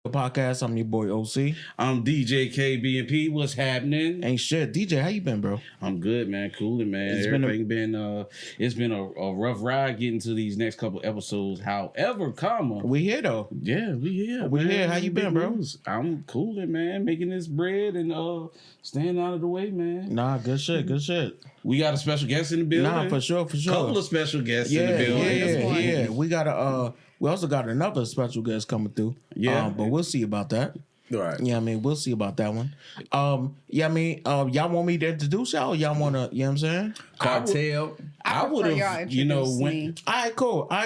Podcast. I'm your boy OC. I'm DJ KBNP. What's happening? Ain't shit. DJ, how you been, bro? I'm good, man. Cooling, man. It's been a rough ride getting to these next couple episodes. However, we here though. Yeah, we here. We here. How you been, bro? I'm cooling, man. Making this bread and staying out of the way, man. Nah, good shit. Good shit. We got a special guest in the building. Nah, for sure. Couple of special guests in the building. Yeah. We also got another special guest coming through. Yeah. But we'll see about that. Right. Yeah, I mean, we'll see about that one. Y'all want me to introduce y'all? Or y'all want to, you know what I'm saying? Cartel. I would have, All right,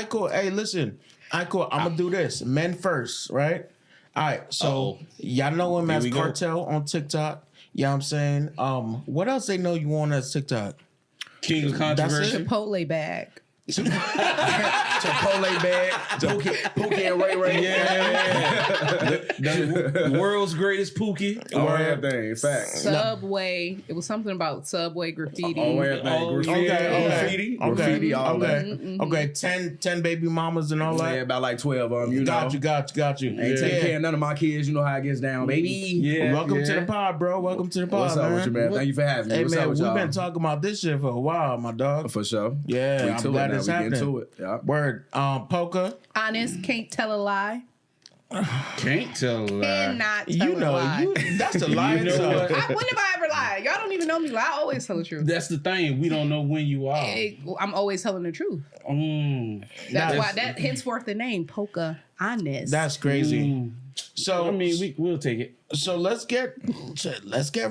cool. Hey, listen. All right, cool. I'm going to do this. Men first, right? All right, so y'all know him as Cartel on TikTok. You know what I'm saying? What else they know you on as TikTok? King of Controversy. Chipotle bag. Chipotle bag. Pookie and Ray Ray. Yeah. the world's greatest Pookie. Everything. Facts. Subway. It was something about Subway graffiti. Graffiti. Graffiti. All that. Okay. 10 baby mamas and all that. Yeah, about like 12 of them. Got you. Ain't taking care of none of my kids. You know how it gets down, baby. Yeah. Welcome to the pod, bro. Welcome to the pod, What's up with you, man? Thank you for having me. Hey, What's man, up with we've y'all? been talking about this shit for a while, my dog. For sure. Yeah, I'm glad it's happening. To it. Yeah. Word. Poker. Honest, can't tell a lie. Can't tell a lie. Cannot tell a lie. That's the lie. You know what? When have I ever lied? Y'all don't even know me. I always tell the truth. That's the thing. We don't know when you are. I'm always telling the truth. That's why that henceforth the name Poker Honest. That's crazy. So I mean, we'll take it. So let's get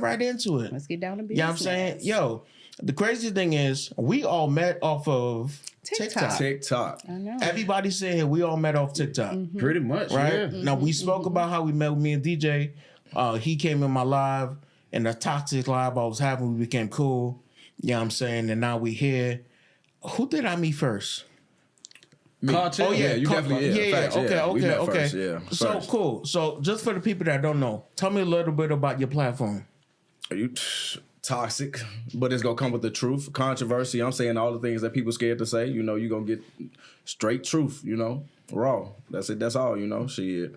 right into it. Let's get down to business. You know what I'm saying? Yo, the crazy thing is we all met off of TikTok. I know. Everybody saying here we all met off TikTok. Mm-hmm. Pretty much, right? yeah. Now we spoke about how we met with me and DJ. He came in my live, and the toxic live I was having, we became cool. You know what I'm saying? And now we here. Who did I meet first? Cartel? Oh yeah, you definitely. Facts, Okay. First, yeah. So First. cool. So just for the people that don't know, tell me a little bit about your platform. Are you toxic? But it's gonna come with the truth, controversy. I'm saying all the things that people scared to say. You know, you gonna get straight truth. You know, raw. That's it. That's all. You know, shit.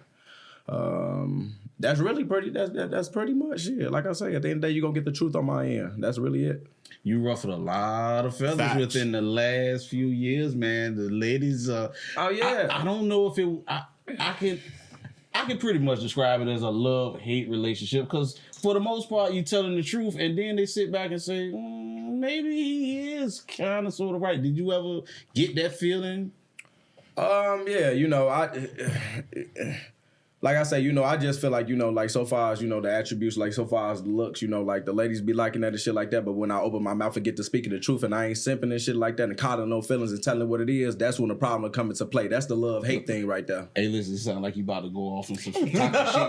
That's really pretty. That's pretty much it. Like I say, at the end of the day, you gonna get the truth on my end. That's really it. You ruffled a lot of feathers Facts. within the last few years, man. The ladies. Oh yeah. I don't know if it. I can pretty much describe it as a love-hate relationship because for the most part, you telling the truth, and then they sit back and say, maybe he is kind of sort of right. Did you ever get that feeling? Yeah. You know, like I say, you know, I just feel like, you know, like so far as, you know, the attributes, like so far as the looks, you know, like the ladies be liking that and shit like that. But when I open my mouth and get to speaking the truth and I ain't simping and shit like that and coddling no feelings and telling what it is, that's when the problem will come into play. That's the love-hate thing right there. Hey, listen, it sounds like you about to go off on some toxic shit right now.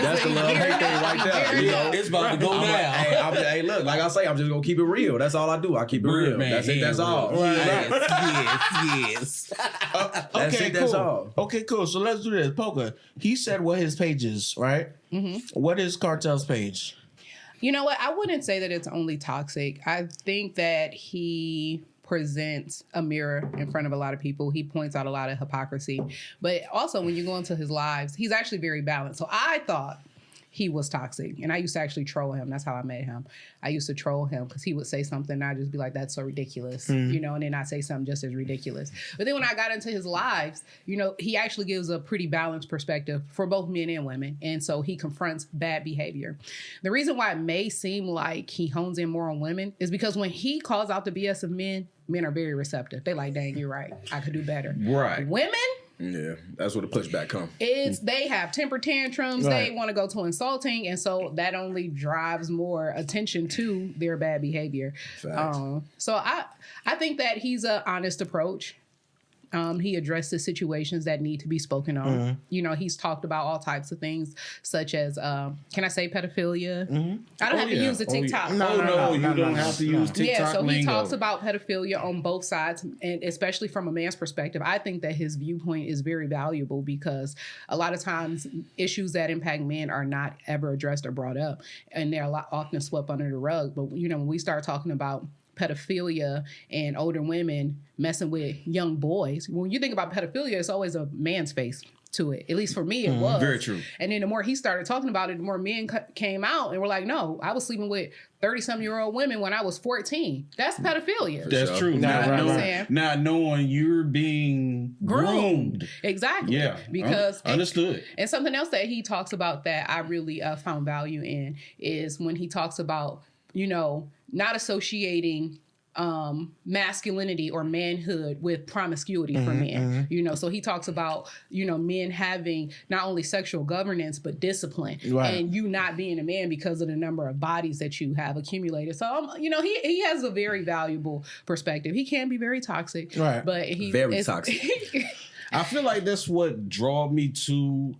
That's the love-hate thing right there. You know, it's about to go down. Hey, look, like I say, I'm just gonna keep it real. That's all I do. I keep it real. Man, that's it. That's all. Yes. That's it. That's all. Okay, cool. So let's do this. Poker. He said what his page is, right? Mm-hmm. What is Cartel's page? You know what? I wouldn't say that it's only toxic. I think that he presents a mirror in front of a lot of people. He points out a lot of hypocrisy. But also when you go into his lives, he's actually very balanced. So I thought he was toxic. And I used to actually troll him. That's how I met him. I used to troll him because he would say something and I'd just be like, that's so ridiculous. You know, and then I'd say something just as ridiculous. But then when I got into his lives, you know, he actually gives a pretty balanced perspective for both men and women. And so he confronts bad behavior. The reason why it may seem like he hones in more on women is because when he calls out the BS of men are very receptive. They like, dang, you're right. I could do better. Right. Women, Yeah, that's where the pushback come. they have temper tantrums. Right. They want to go to insulting, and so that only drives more attention to their bad behavior. So I think that he's an honest approach. He addresses situations that need to be spoken on. Mm-hmm. You know, he's talked about all types of things, such as, can I say pedophilia? Mm-hmm. I don't have to use the TikTok. You don't have to use TikTok. Yeah, so he lingo. talks about pedophilia on both sides, and especially from a man's perspective. I think that his viewpoint is very valuable because a lot of times issues that impact men are not ever addressed or brought up, and they're often swept under the rug. But, you know, when we start talking about pedophilia and older women messing with young boys. When you think about pedophilia, it's always a man's face. to it. At least for me, it was. Very true. And then the more he started talking about it, the more men came out and were like, no, I was sleeping with 30-some-year-old women when I was 14. That's pedophilia. That's true. Not knowing you're being groomed. Exactly. Yeah. Because understood. And something else that he talks about that I really found value in is when he talks about, not associating masculinity or manhood with promiscuity for men. So he talks about, men having not only sexual governance, but discipline, and you not being a man because of the number of bodies that you have accumulated. So, he has a very valuable perspective. He can be very toxic, but he's very toxic. I feel like that's what drew me to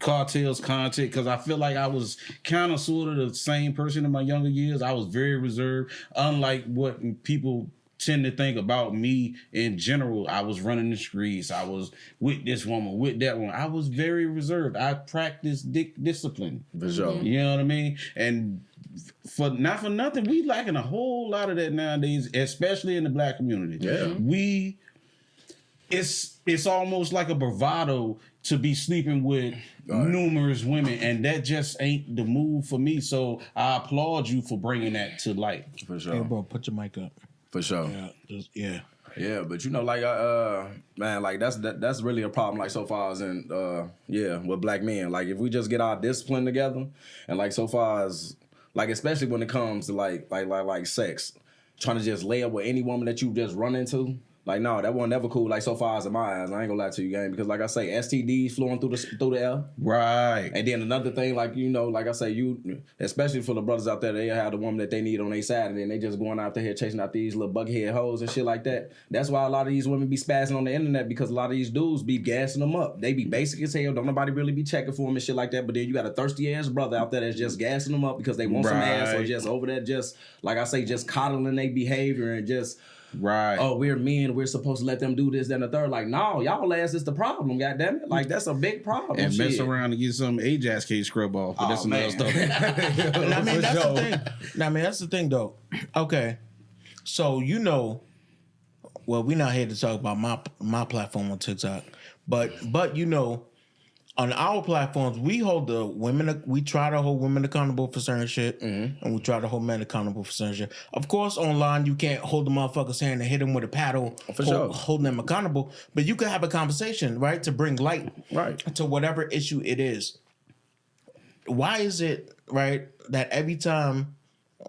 Cartel's content, because I feel like I was kind of sort of the same person in my younger years. I was very reserved, unlike what people tend to think about me in general. I was running the streets. I was with this woman, with that one. I was very reserved. I practiced discipline. For sure. You know what I mean? And not for nothing, we lacking a whole lot of that nowadays, especially in the black community. Yeah. It's almost like a bravado to be sleeping with numerous women, and that just ain't the move for me. So I applaud you for bringing that to light. For sure. Hey, bro, put your mic up. For sure. Yeah. Yeah, but man, like that's really a problem. Like so far as in with black men, like if we just get our discipline together, and like so far as like especially when it comes to like sex, trying to just lay up with any woman that you just run into. Like, no, that wasn't ever cool, like, so far as in my eyes. I ain't gonna lie to you, gang, because, like I say, STDs flowing through the air. Right. And then another thing, like, like I say, especially for the brothers out there, they have the woman that they need on their side, and then they just going out there chasing out these little bughead hoes and shit like that. That's why a lot of these women be spazzing on the internet, because a lot of these dudes be gassing them up. They be basic as hell, don't nobody really be checking for them and shit like that, but then you got a thirsty-ass brother out there that's just gassing them up because they want some ass, or just over there just, like I say, just coddling their behavior and just... Right. Oh, we're men. We're supposed to let them do this, then the third. Like, no, y'all ass is the problem. Goddamn it! Like, that's a big problem. And mess around and get some Ajax case scrub off. But that's another stuff. That's the thing, though. Okay, so well, we're not here to talk about my platform on TikTok, but on our platforms, we try to hold women accountable for certain shit, and we try to hold men accountable for certain shit. Of course, online, you can't hold the motherfucker's hand and hit him with a paddle, holding them accountable, but you can have a conversation, right, to bring light to whatever issue it is. Why is it, right, that every time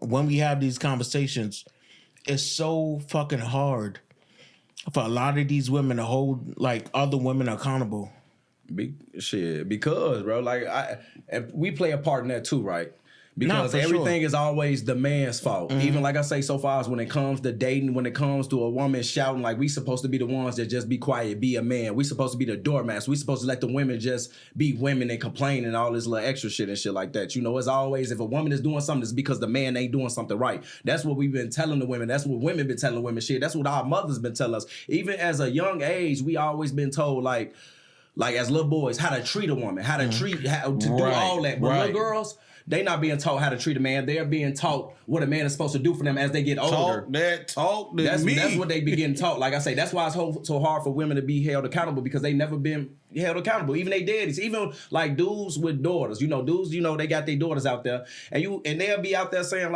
when we have these conversations, it's so fucking hard for a lot of these women to hold, like, other women accountable? Because, bro, like we play a part in that too, right? Because everything is always the man's fault. Even like I say, so far as when it comes to dating, when it comes to a woman shouting, like we supposed to be the ones that just be quiet, be a man. We supposed to be the doormats. We supposed to let the women just be women and complain and all this little extra shit and shit like that. It's always, if a woman is doing something, it's because the man ain't doing something right. That's what we've been telling the women. That's what women been telling women shit. That's what our mothers been telling us. Even as a young age, we always been told like as little boys, how to treat a woman, how to do all that. But little girls, they not being taught how to treat a man. They're being taught what a man is supposed to do for them as they get older. That's what they be getting taught. Like I say, that's why it's so hard for women to be held accountable, because they never been held accountable. Even they daddies, even like dudes with daughters. Dudes, they got their daughters out there, and they'll be out there saying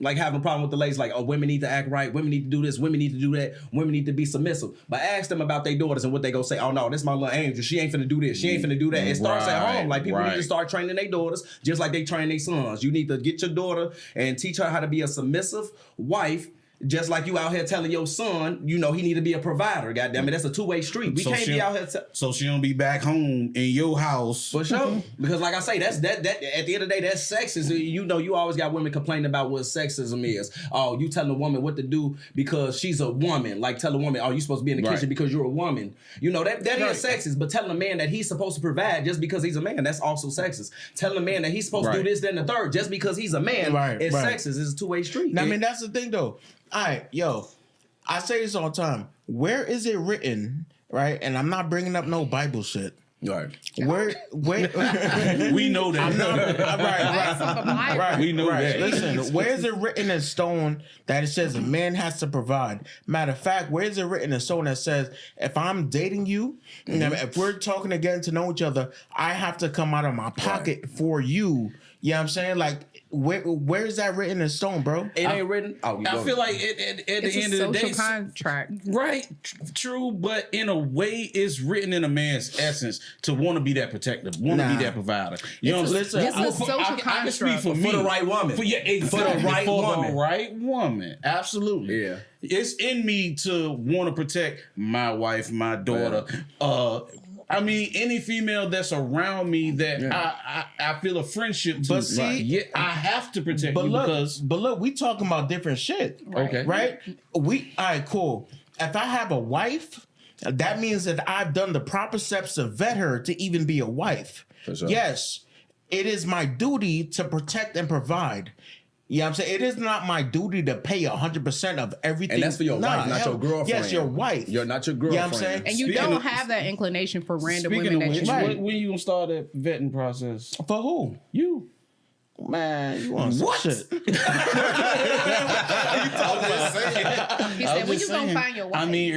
like having a problem with the ladies, like, oh, women need to act right, women need to do this, women need to do that, women need to be submissive. But ask them about their daughters and what they go say, oh no, this my little angel, she ain't finna do this, she ain't finna do that. It starts at home. Like, people need to start training their daughters just like they train their sons. You need to get your daughter and teach her how to be a submissive wife, just like you out here telling your son, he need to be a provider. Goddamn it, that's a two-way street. We can't be out here. So she don't be back home in your house. For sure. Because like I say, that's that. At the end of the day, that's sexism. You always got women complaining about what sexism is. Oh, you telling a woman what to do because she's a woman. Like, tell a woman, oh, you supposed to be in the kitchen because you're a woman. That is sexist. But telling a man that he's supposed to provide just because he's a man, that's also sexist. Telling a man that he's supposed to do this, then the third, just because he's a man, is sexist. It's a two-way street. I mean, that's the thing, though. All right, I say this all the time. Where is it written, right? And I'm not bringing up no Bible shit, Right. Where We know that. I'm not, right. We know that. Listen, where is it written in stone that it says a man has to provide? Matter of fact, where is it written in stone that says if I'm dating you, if we're talking to getting to know each other, I have to come out of my pocket for you? You know what I'm saying? Like, where is that written in stone, bro? It ain't written. Oh, I feel like at the end of the day, contract, right? True, but in a way, it's written in a man's essence to want to be that protective, want to be that provider. You know what I'm saying? It's a social construct. I can speak for me, for the right woman. For the right woman. Absolutely. Yeah. It's in me to want to protect my wife, my daughter. I mean, any female that's around me that I feel a friendship to. But see, I have to protect you because. But look, we talking about different shit. Okay. Right? All right, cool. If I have a wife, that means that I've done the proper steps to vet her to even be a wife. For sure. Yes, it is my duty to protect and provide. You know what I'm saying? It is not my duty to pay 100% of everything. And that's for your wife, not your girlfriend. Yes, your wife. You're not your girlfriend. You know what I'm saying? And you don't have that inclination for random women that you like. When you gonna start that vetting process? For who? You. Man, you want some shit. He said, when you gonna find your wife? I mean,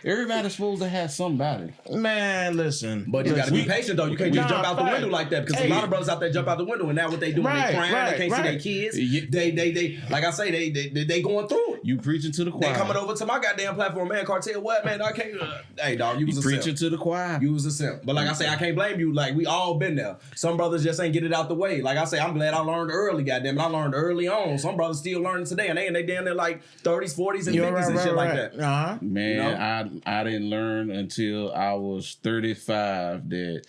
everybody's supposed to have somebody. Man, listen. But you gotta be patient though. You can't just jump out the window like that because a lot of brothers out there jump out the window and now what they doing? They crying. They can't see their kids. They like I say, they going through it. You preaching to the choir. They coming over to my goddamn platform, man. Cartel, what, man? I can't. Hey, dog, you was a preaching simp. to the choir. You was a simp. But like I say, I can't blame you. Like we all been there. Some brothers just ain't get it out the way. Like I say, I'm glad I learned early, goddamn it. I learned early on. Some brothers still learning today, and they damn near like 30s, 40s, and 50s and shit like that. Uh-huh. Man, you know? I didn't learn until I was 35 that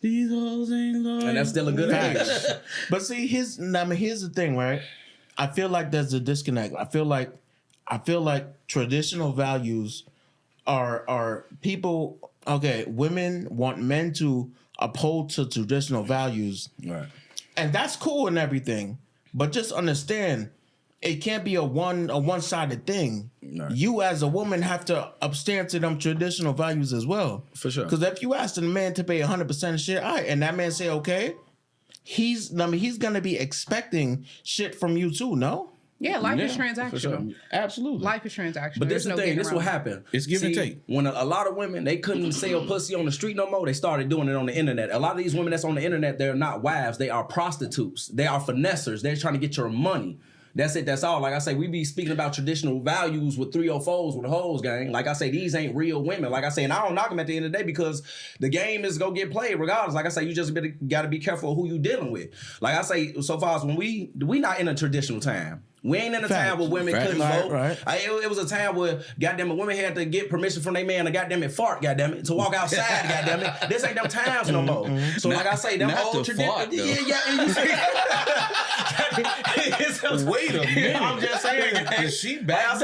these hoes ain't loyal. And that's still a good age. But see, here's the thing, right? I feel like there's a disconnect. I feel like traditional values are people. Okay, women want men to uphold to traditional values, Right. and that's cool and everything. But just understand, it can't be a one-sided thing. Right. You as a woman have to abstain to them traditional values as well. For sure. Because if you ask the man to pay 100% of shit, all right, and that man say okay, he's gonna be expecting shit from you too. No. Yeah, life is transactional. For sure. Absolutely. Life is transactional. But this is the thing. This what happened. It's give and take. When a lot of women, they couldn't sell pussy on the street no more, they started doing it on the internet. A lot of these women that's on the internet, they're not wives. They are prostitutes. They are finessers. They're trying to get your money. That's it. That's all. Like I say, we be speaking about traditional values with 304s with the hoes gang. Like I say, these ain't real women. Like I say, and I don't knock them at the end of the day because the game is gonna get played regardless. Like I say, you just got to be careful of who you dealing with. Like I say, so far as when we not in a traditional time. We ain't in a time where women couldn't vote. Right. It was a time where, goddamn it, women had to get permission from their man to goddamn it fart, goddamn it, to walk outside, goddamn it. This ain't them times no more. So like I say, them old traditions. Wait a minute. I'm just saying. Is she back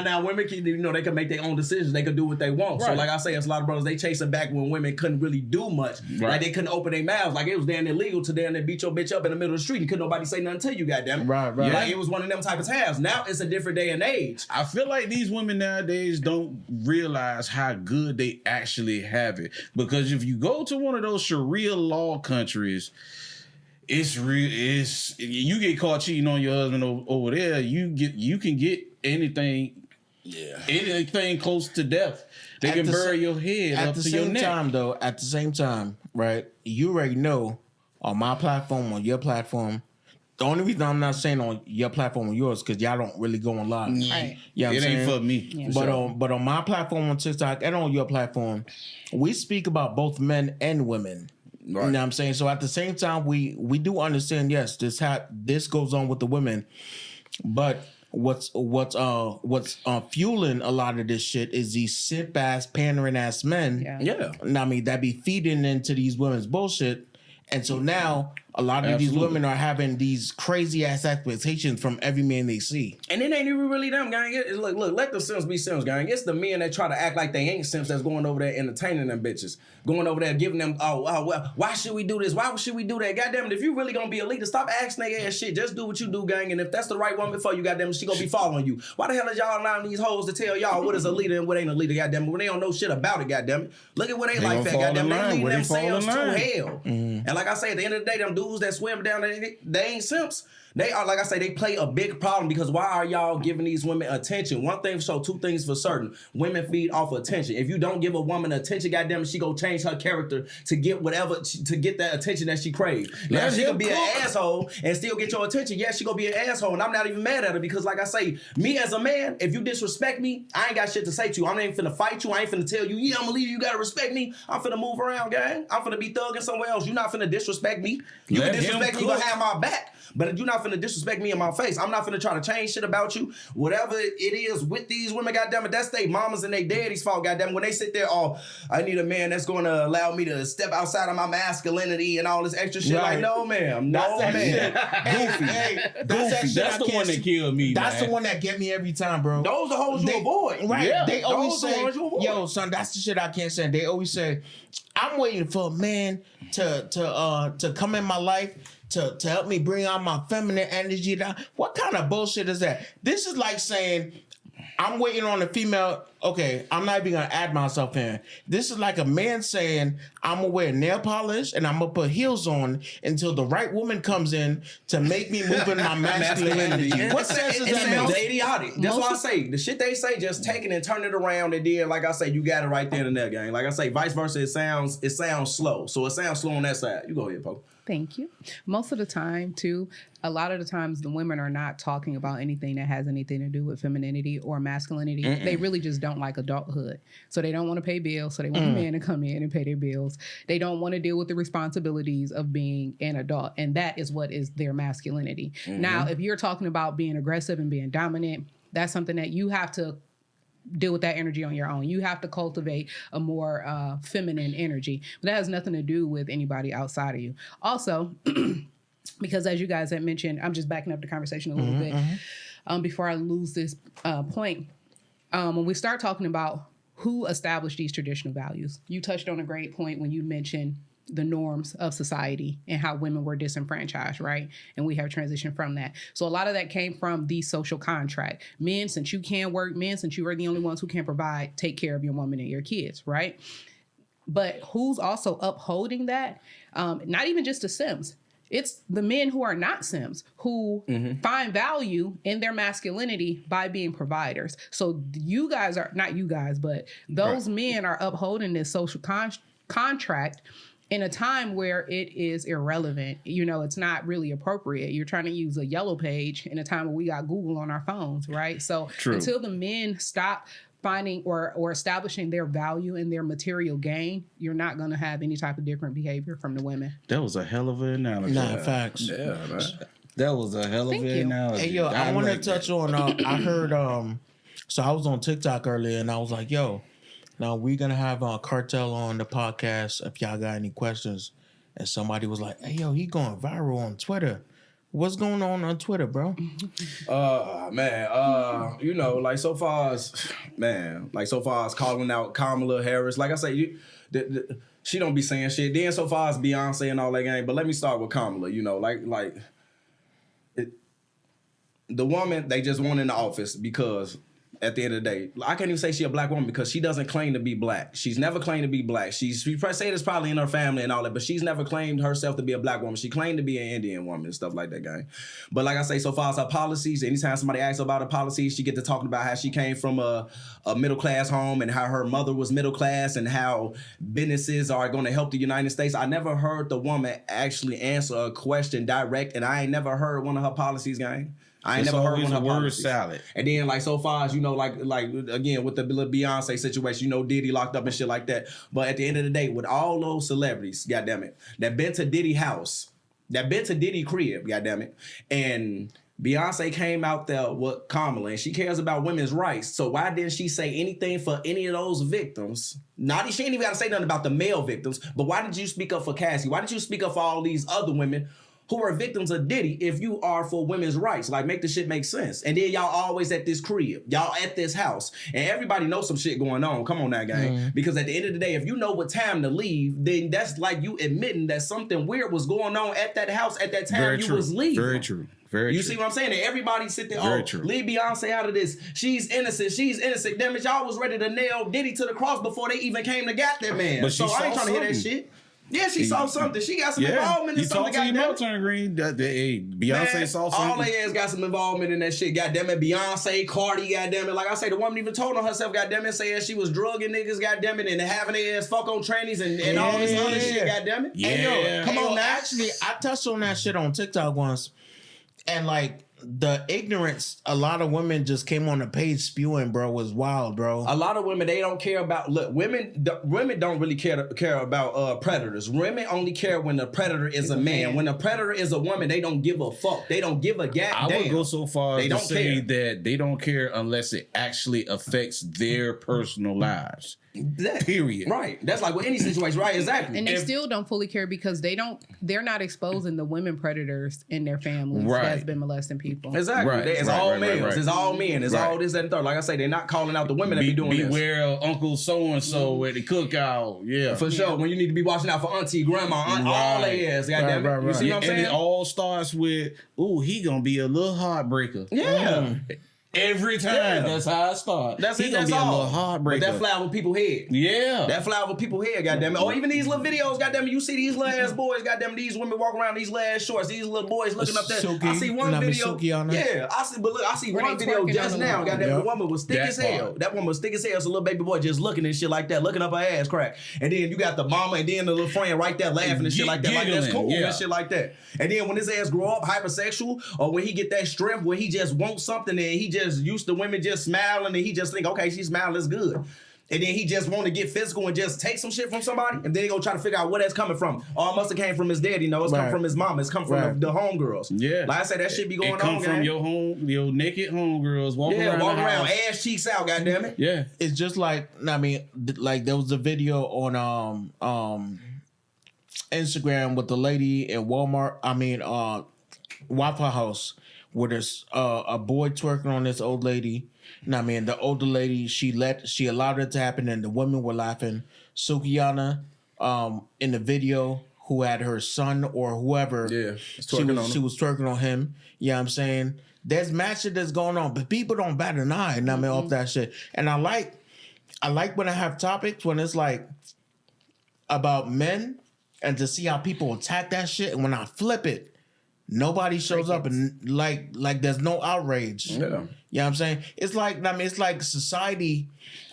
now women can, they can make their own decisions. They can do what they want. Right. So like I say, it's a lot of brothers, they chasing back when women couldn't really do much. Right. Like they couldn't open their mouths. Like it was damn illegal to damn near beat your bitch up in the middle of the street and couldn't nobody say nothing to you, goddamn. Right. Like it was one of them type of times. Now it's a different day and age. I feel like these women nowadays don't realize how good they actually have it. Because if you go to one of those Sharia law countries, it's real. You get caught cheating on your husband over there, you can get anything close to death. They can bury your head up to your neck. At the same time, right? You already know on my platform, on your platform. The only reason I'm not saying on your platform or yours because y'all don't really go on live. Right. You know what I'm saying? Ain't for me. Yeah. But on my platform on TikTok and on your platform, we speak about both men and women. Right. You know what I'm saying? So at the same time, we do understand, yes, this goes on with the women. But what's fueling a lot of this shit is these simp ass, pandering ass men. Yeah. I mean, that be feeding into these women's bullshit. And so now a lot of these women are having these crazy ass expectations from every man they see. And it ain't even really them, gang. Look, let the Sims be Sims, gang. It's the men that try to act like they ain't Sims that's going over there entertaining them bitches. Going over there giving them, well, why should we do this? Why should we do that? Goddamn it, if you really gonna be a leader, stop asking that ass shit. Just do what you do, gang. And if that's the right woman for you, goddamn it, she gonna be following you. Why the hell is y'all allowing these hoes to tell y'all what is a leader and what ain't a leader, goddamn it, when they don't know shit about it, goddamn it. Look at what they like that, goddamn it. They leading themselves to hell. And like I say, at the end of the day, them dudes that swim down there, they ain't simps. They are, like I say, they play a big problem because why are y'all giving these women attention? One thing for sure, two things for certain. Women feed off attention. If you don't give a woman attention, goddamn it, she go change her character to get whatever, to get that attention that she craves. Now, she can be an asshole and still get your attention. Yeah, she gonna be an asshole, and I'm not even mad at her because, like I say, me as a man, if you disrespect me, I ain't got shit to say to you. I ain't finna fight you. I ain't finna tell you, yeah, I'm gonna leave you. You gotta respect me. I'm finna move around, gang. I'm finna be thugging somewhere else. You not finna disrespect me. You can disrespect me behind my back. But you're not finna disrespect me in my face. I'm not finna try to change shit about you. Whatever it is with these women, goddamn it, that's they mamas and they daddies' fault, goddamn it. When they sit there, I need a man that's gonna allow me to step outside of my masculinity and all this extra shit. Right. Like, no, ma'am. No, ma'am. Goofy. That's the one that killed me, That's the one that get me every time, bro. Those are hoes you avoid. Right. Yeah. They always say, yo, son, that's the shit I can't stand. They always say, I'm waiting for a man to come in my life to help me bring out my feminine energy down. What kind of bullshit is that? This is like saying, I'm waiting on a female. Okay, I'm not even gonna add myself in. This is like a man saying, I'm gonna wear nail polish and I'm gonna put heels on until the right woman comes in to make me move in my masculine energy. What sense does that make? It's idiotic. That's why I say the shit they say, just take it and turn it around, and then, like I say, you got it right there in that gang. Like I say, vice versa, it sounds slow. So it sounds slow on that side. You go ahead, Poe. Thank you. Most of the time, too, a lot of the times the women are not talking about anything that has anything to do with femininity or masculinity. They really just don't like adulthood. So they don't want to pay bills. So they want a man to come in and pay their bills. They don't want to deal with the responsibilities of being an adult. And that is what is their masculinity. Now, if you're talking about being aggressive and being dominant, that's something that you have to deal with that energy on your own. You have to cultivate a more feminine energy. But that has nothing to do with anybody outside of you. Also, because as you guys had mentioned, I'm just backing up the conversation a little bit before I lose this point. When we start talking about who established these traditional values, you touched on a great point when you mentioned the norms of society and how women were disenfranchised, right? And we have transitioned from that. So a lot of that came from the social contract. Men, since you can work, men, since you are the only ones who can provide, take care of your woman and your kids, right? But who's also upholding that? Not even just the Sims. It's the men who are not Sims who find value in their masculinity by being providers. So you guys are, not you guys, but those men are upholding this social contract in a time where it is irrelevant. You know, it's not really appropriate. You're trying to use a yellow page in a time where we got Google on our phones, right? So until the men stop finding or establishing their value in their material gain, you're not going to have any type of different behavior from the women. That was a hell of an analogy. Nah, facts. Yeah, man. That was a hell of an analogy. Hey, yo, I want to touch on, I heard, so I was on TikTok earlier and I was like, yo, now we're going to have Cartel on the podcast if y'all got any questions. And somebody was like, hey, yo, he going viral on Twitter. What's going on Twitter, bro? Man, you know, like so far as calling out Kamala Harris, like I say, she don't be saying shit. Then so far as Beyonce and all that game, but let me start with Kamala. You know, the woman they just want in the office because at the end of the day, I can't even say she a black woman because she doesn't claim to be black. She's never claimed to be black. She say this probably in her family and all that, but she's never claimed herself to be a black woman. She claimed to be an Indian woman and stuff like that, gang. But like I say, so far as her policies, anytime somebody asks her about her policies, she get to talking about how she came from a middle class home and how her mother was middle class and how businesses are going to help the United States. I never heard the woman actually answer a question direct, and I ain't never heard one of her policies, gang. I ain't never heard one of her word salad. And then, like, so far as, you know, like again, with the Beyonce situation, you know, Diddy locked up and shit like that. But at the end of the day, with all those celebrities, goddammit, that been to Diddy house, that been to Diddy crib, goddammit, and Beyonce came out there with Kamala, and she cares about women's rights. So why didn't she say anything for any of those victims? She ain't even got to say nothing about the male victims, but why did you speak up for Cassie? Why did you speak up for all these other women who are victims of Diddy if you are for women's rights. Like, make the shit make sense. And then y'all always at this crib. Y'all at this house. And everybody knows some shit going on. Come on now, gang. Because at the end of the day, if you know what time to leave, then that's like you admitting that something weird was going on at that house at that time was leaving. Very true. Very you true. see what I'm saying? And everybody sit there, True. leave Beyonce out of this. She's innocent. She's innocent. Damn it, y'all was ready to nail Diddy to the cross before they even came to get that man. But so I ain't trying to hear that shit. Yeah, she saw something. She got some involvement in something. You talked to Turn Green. Beyonce saw something. All they ass got some involvement in that shit. Goddamn it, Beyonce, Cardi, goddamn it. Like I say, the woman even told on herself, goddamn it, saying she was drugging niggas, goddamn it, and having their ass fuck on trannies and all this other shit, goddamn it. Yeah. Hey, come on now. Actually, I touched on that shit on TikTok once, and like, the ignorance a lot of women just came on the page spewing, bro, was wild, bro. A lot of women, they don't care about, look, women don't really care about predators. Women only care when the predator is a man. When the predator is a woman, they don't give a fuck. They don't give a goddamn. I would go so far as to say care. that they don't care unless it actually affects their personal lives. Period. Right. That's like with any situation. Right. Exactly. And they still don't fully care because they're not exposing the women predators in their families that's been molesting people. Exactly. Right. It's all males. It's all men. It's all this, that, and third. Like I say, they're not calling out the women that be doing this. Beware of Uncle So-and-so at the cookout. Yeah. For sure. When you need to be watching out for auntie, grandma, all they ass. Goddamn it. You see what I'm saying? And it all starts with, ooh, he gonna be a little heartbreaker. Yeah. Every time. That's how it starts. That's he it. Gonna That's be all. a little heartbreaker. But that fly over people's head. Yeah. That fly over people's head, goddamn it. Or even these little videos, goddamn it. You see these little ass boys, goddamn it. These women walk around these little ass shorts. These little boys looking up there. I see one video. Yeah, I see one video just now. Goddamn, the woman was thick as hell. That woman was thick as hell. So little baby boy just looking and shit like that, looking up her ass crack. And then you got the mama and then the little friend right there laughing and shit like that. Like that's cool and shit like that. And then when his ass grow up hypersexual, or when he get that strength where he just wants something and he just used to women just smiling and he just think, okay, she smiling, it's good. And then he just want to get physical and just take some shit from somebody, and then he go try to figure out where that's coming from. Oh, it must have came from his daddy. No, it's come from his mama. It's come from the homegirls. Yeah. Like I said, that shit be going on. It come from your naked homegirls walking around. Walking around, ass cheeks out, goddammit. Yeah. It's just like, I mean, like there was a video on Instagram with the lady in Walmart. I mean, Waffle House, where there's a boy twerking on this old lady. I mean, the older lady, she allowed it to happen, and the women were laughing. Sukiyana, in the video, who had her son or whoever, she was twerking on him. You know what I'm saying? There's mad shit that's going on, but people don't bat an eye. And I mean, off that shit. And I like when I have topics when it's like about men, and to see how people attack that shit. And when I flip it, nobody shows up, and like there's no outrage. Yeah. You know what I'm saying? It's like, I mean, it's like society,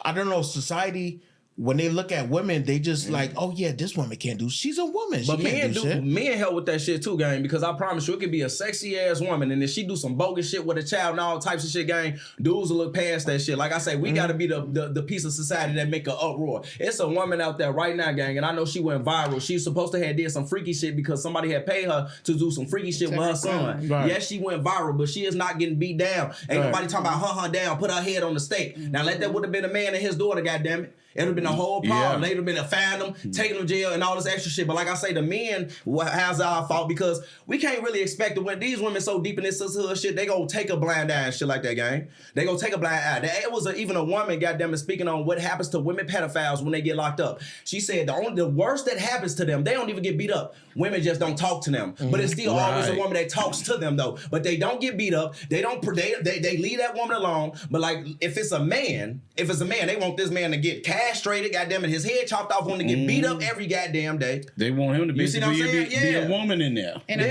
I don't know, society, when they look at women, they just like, oh yeah, this woman can't do. She's a woman. She but can't do shit. Men help with that shit too, gang. Because I promise you, it could be a sexy ass woman, and if she do some bogus shit with a child and all types of shit, gang, dudes will look past that shit. Like I say, we gotta be the piece of society that make an uproar. It's a woman out there right now, gang, and I know she went viral. She's supposed to have did some freaky shit because somebody had paid her to do some freaky shit with her son. Right. Yes, she went viral, but she is not getting beat down. Ain't nobody talking about hunt her down, put her head on the stake. Now, that would have been a man and his daughter, goddammit. It would have been a whole problem. They'd have been to find them, taking them to jail, and all this extra shit. But like I say, the men, how's our fault? Because we can't really expect when these women so deep in this sisterhood shit, they gonna take a blind eye and shit like that, gang. They gonna take a blind eye. It was even a woman, goddamn it, speaking on what happens to women pedophiles when they get locked up. She said the worst that happens to them, they don't even get beat up. Women just don't talk to them. But it's still always a woman that talks to them though. But they don't get beat up. They don't. They leave that woman alone. But like if it's a man, they want this man to get castrated, goddamn it, his head chopped off, want to get beat up every goddamn day. They want him to be a woman in there. And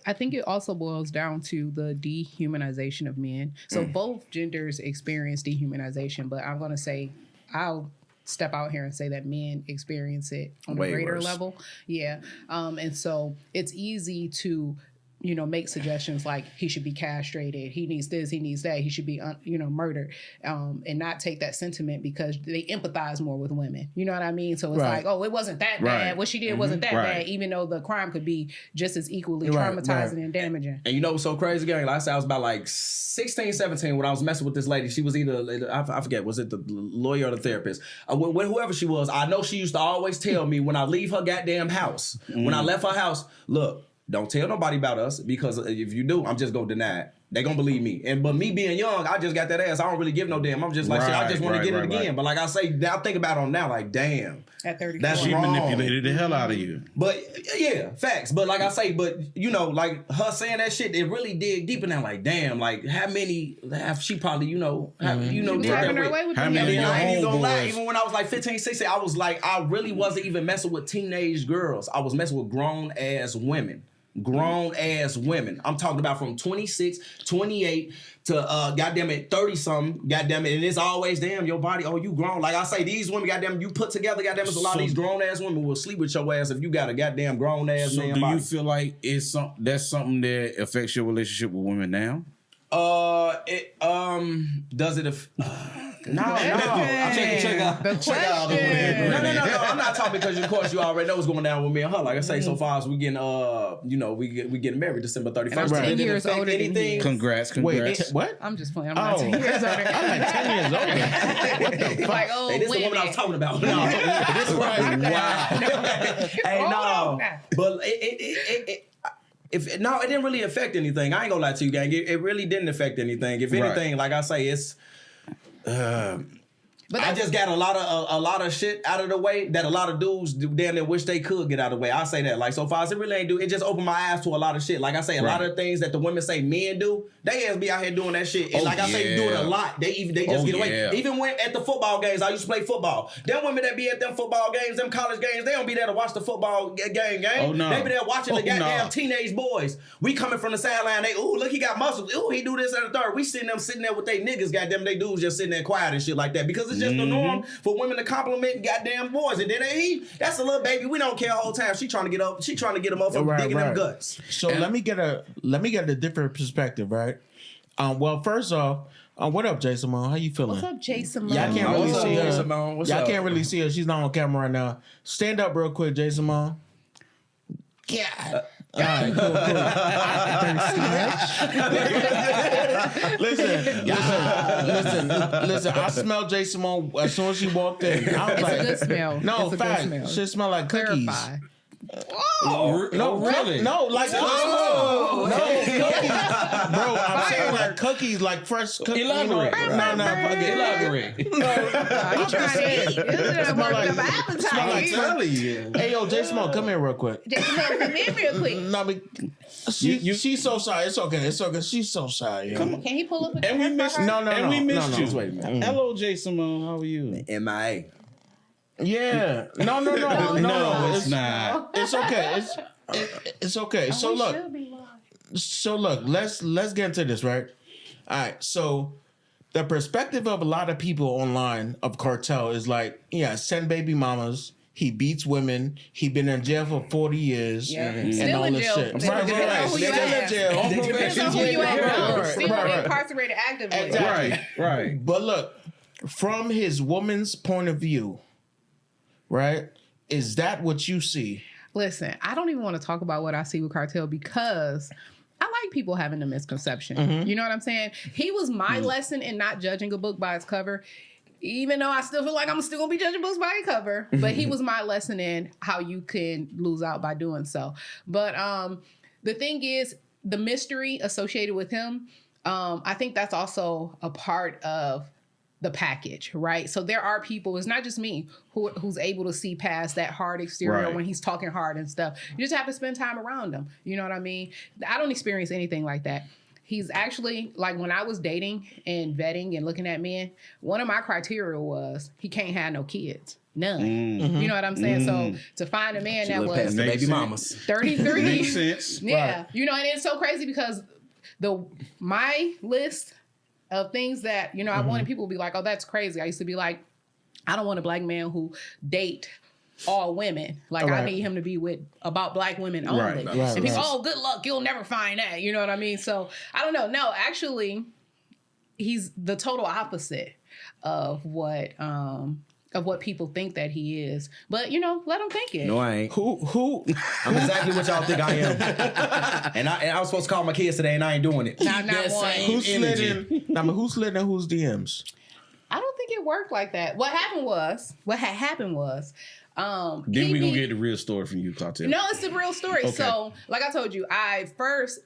I think it also boils down to the dehumanization of men. So both genders experience dehumanization, but I'm gonna say I'll step out here and say that men experience it on a greater level. Yeah. And so it's easy to, make suggestions like he should be castrated, he needs this, he needs that, he should be, murdered, and not take that sentiment because they empathize more with women. You know what I mean? So it's like, oh, it wasn't that bad. What she did wasn't that bad, even though the crime could be just as equally traumatizing and damaging. And you know what's so crazy, gang? Like I said, I was about like 16, 17 when I was messing with this lady. She was either, I forget, was it the lawyer or the therapist? Whoever she was, I know she used to always tell me when I leave her goddamn house, when I left her house, look, don't tell nobody about us, because if you do, I'm just gonna deny it. They gonna believe me. But me being young, I just got that ass. I don't really give no damn. I'm just like, shit, I just want to get it again. Right. But like I say, now think about it now, like, damn. At 34. That's she wrong. manipulated the hell out of you. But yeah, facts. But like I say, but you know, like her saying that shit, it really dig deep in there. Like, damn, like how many have she probably, did that with? How many I ain't even gonna lie. homeboys? Even when I was like 15, 16, I was like, I really wasn't even messing with teenage girls. I was messing with grown ass women. I'm talking about from 26, 28 to goddamn it 30 something, goddamn it, and it's always damn your body. Oh, you grown. Like I say, these women, goddamn, you put together, goddamn, there's a lot of these grown ass women will sleep with your ass if you got a goddamn grown ass man. So do body. you feel like that's something that affects your relationship with women now? Does it? No. Check out the question. No. I'm not talking because, of course, you already know what's going down with me and her. Like I say, so far as we getting, we getting married December 31st. And I'm 10 years older than you. Congrats. Wait, what? I'm just playing. I'm not 10 years older. I'm like 10 years older. What the fuck? Like, oh, Hey, this is the woman I was talking about. No, this is right. Wow. Hey, no, but it didn't really affect anything. I ain't gonna lie to you, gang. It really didn't affect anything. If anything, like I say, it's. But I just got a lot of shit out of the way that a lot of dudes damn near wish they could get out of the way. I say that. Like, so far as it really ain't do, it just opened my eyes to a lot of shit. Like I say, a lot of things that the women say men do, they ass be out here doing that shit. And I say, do it a lot. They just get away. Even when at the football games, I used to play football. Them women that be at them football games, them college games, they don't be there to watch the football game. Oh, no. They be there watching the goddamn teenage boys. We coming from the sideline, they, ooh, look, he got muscles. Ooh, he do this and the third. We sitting there with they niggas, goddamn, they dudes just sitting there quiet and shit like that. Because it's just the norm for women to compliment goddamn boys. And then that's a little baby. We don't care the whole time. She trying to get up. She trying to get them up from digging them guts. So let me get a different perspective, right? Well, first off, what up, Jason Mo? How you feeling? What's up, Jason Mo? Y'all can't really see her. What's Y'all up? can't really see her. She's not on camera right now. Stand up real quick, Jason Mo. Yeah. All right, cool. Listen. I smelled Jason Mo as soon as she walked in. I was It's a good smell. No, it's fact. a good smell. Shit smell like cookies. Clarify. No, really? No, like cookies. Oh. No, cookies. Bro, I'm saying like cookies, like fresh cookies. Elaborate. No, fuck it. Elaborate. You trying to eat? This is working up an Smell like appetite. Hey, yo, Jason Mo, come here real quick. Jason Mo, come in real quick. No, but she's so shy. It's okay. She's so shy. Yo. Can he pull up a And we missed her? No. We missed you. Wait a minute. Hello, Jason Mo. How are you? MIA. Yeah. No. No, it's not. It's okay. It's okay. So look, let's get into this, right? All right. So the perspective of a lot of people online of Cartel is like, yeah, send baby mamas. He beats women. He been in jail for 40 years. Yeah. And Still all in this jail. shit. Still in jail. Depends on who you at. Still incarcerated actively. Exactly. Right. But look, from his woman's point of view, right? Is that what you see? Listen, I don't even want to talk about what I see with Cartel because I like people having the misconception. You know what I'm saying? He was my lesson in not judging a book by its cover, even though I still feel like I'm still going to be judging books by a cover. But he was my lesson in how you can lose out by doing so. But the thing is, the mystery associated with him, I think that's also a part of the package, right? So there are people, it's not just me, who's able to see past that hard exterior when he's talking hard and stuff. You just have to spend time around him. You know what I mean? I don't experience anything like that. He's actually, like when I was dating and vetting and looking at men, one of my criteria was he can't have no kids. None. You know what I'm saying? So to find a man that was baby mamas 33. Makes sense. Yeah. Right. You know, and it's so crazy because my list of things that, I wanted people to be like, oh, that's crazy. I used to be like, I don't want a black man who date all women. Like, I need him to be with about black women only. Right. And people, oh, good luck. You'll never find that. You know what I mean? So I don't know. No, actually, he's the total opposite of what people think that he is. But, let them think it. No, I ain't. Who? I'm exactly what y'all think I am. and I was supposed to call my kids today, and I ain't doing it. Not one. Who slid in? Who slid in whose DMs? I don't think it worked like that. What had happened was, Then we gonna get the real story from you, Cartel. No, it's the real story. Okay. So, like I told you,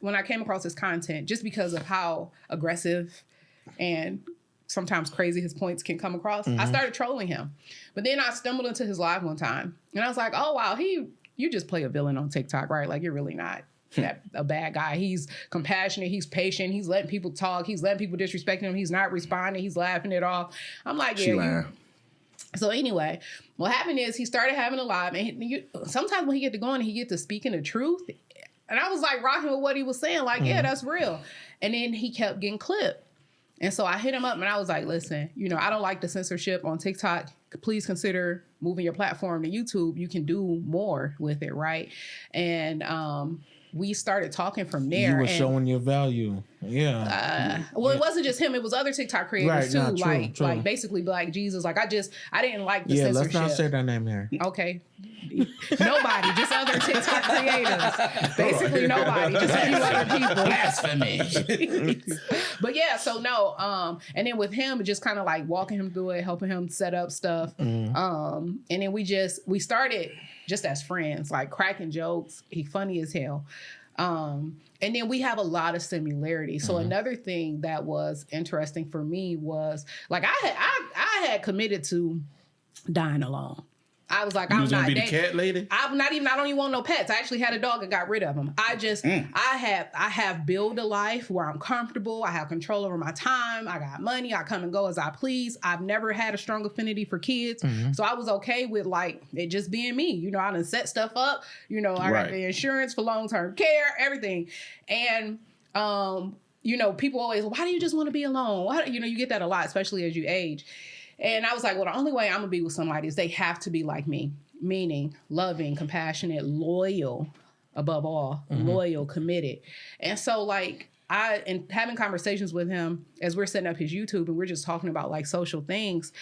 when I came across his content, just because of how aggressive and sometimes crazy his points can come across, I started trolling him. But then I stumbled into his live one time, and I was like, oh wow, you just play a villain on TikTok, right? Like, you're really not a bad guy. He's compassionate, he's patient, he's letting people talk, he's letting people disrespect him, he's not responding, he's laughing it off. I'm like, yeah. So anyway, what happened is he started having a live, and sometimes when he get to going, he get to speaking the truth. And I was like rocking with what he was saying, like, yeah, that's real. And then he kept getting clipped. And so I hit him up and I was like, listen, I don't like the censorship on TikTok. Please consider moving your platform to YouTube. You can do more with it, right? And we started talking from there. You were showing your value. Yeah. Well, it wasn't just him. It was other TikTok creators too. Like basically Black Jesus. Like I didn't like the censorship. Let's not say that name here. Okay. Nobody, just other TikTok creators. Basically nobody, just a few other people. Blasphemy. But yeah, so no. And then with him, just kind of like walking him through it, helping him set up stuff. And then we started just as friends, like cracking jokes. He funny as hell. And then we have a lot of similarities. So another thing that was interesting for me was like I had committed to dying alone. I was like, I'm not the cat lady. I don't even want no pets. I actually had a dog and got rid of him. I have built a life where I'm comfortable. I have control over my time. I got money. I come and go as I please. I've never had a strong affinity for kids. So I was okay with like it just being me. I done set stuff up. I got the insurance for long-term care, everything. And people always, why do you just want to be alone? Why, you get that a lot, especially as you age. And I was like, well, the only way I'm going to be with somebody is they have to be like me, meaning loving, compassionate, loyal, above all, loyal, committed. And so like and having conversations with him as we're setting up his YouTube and we're just talking about like social things,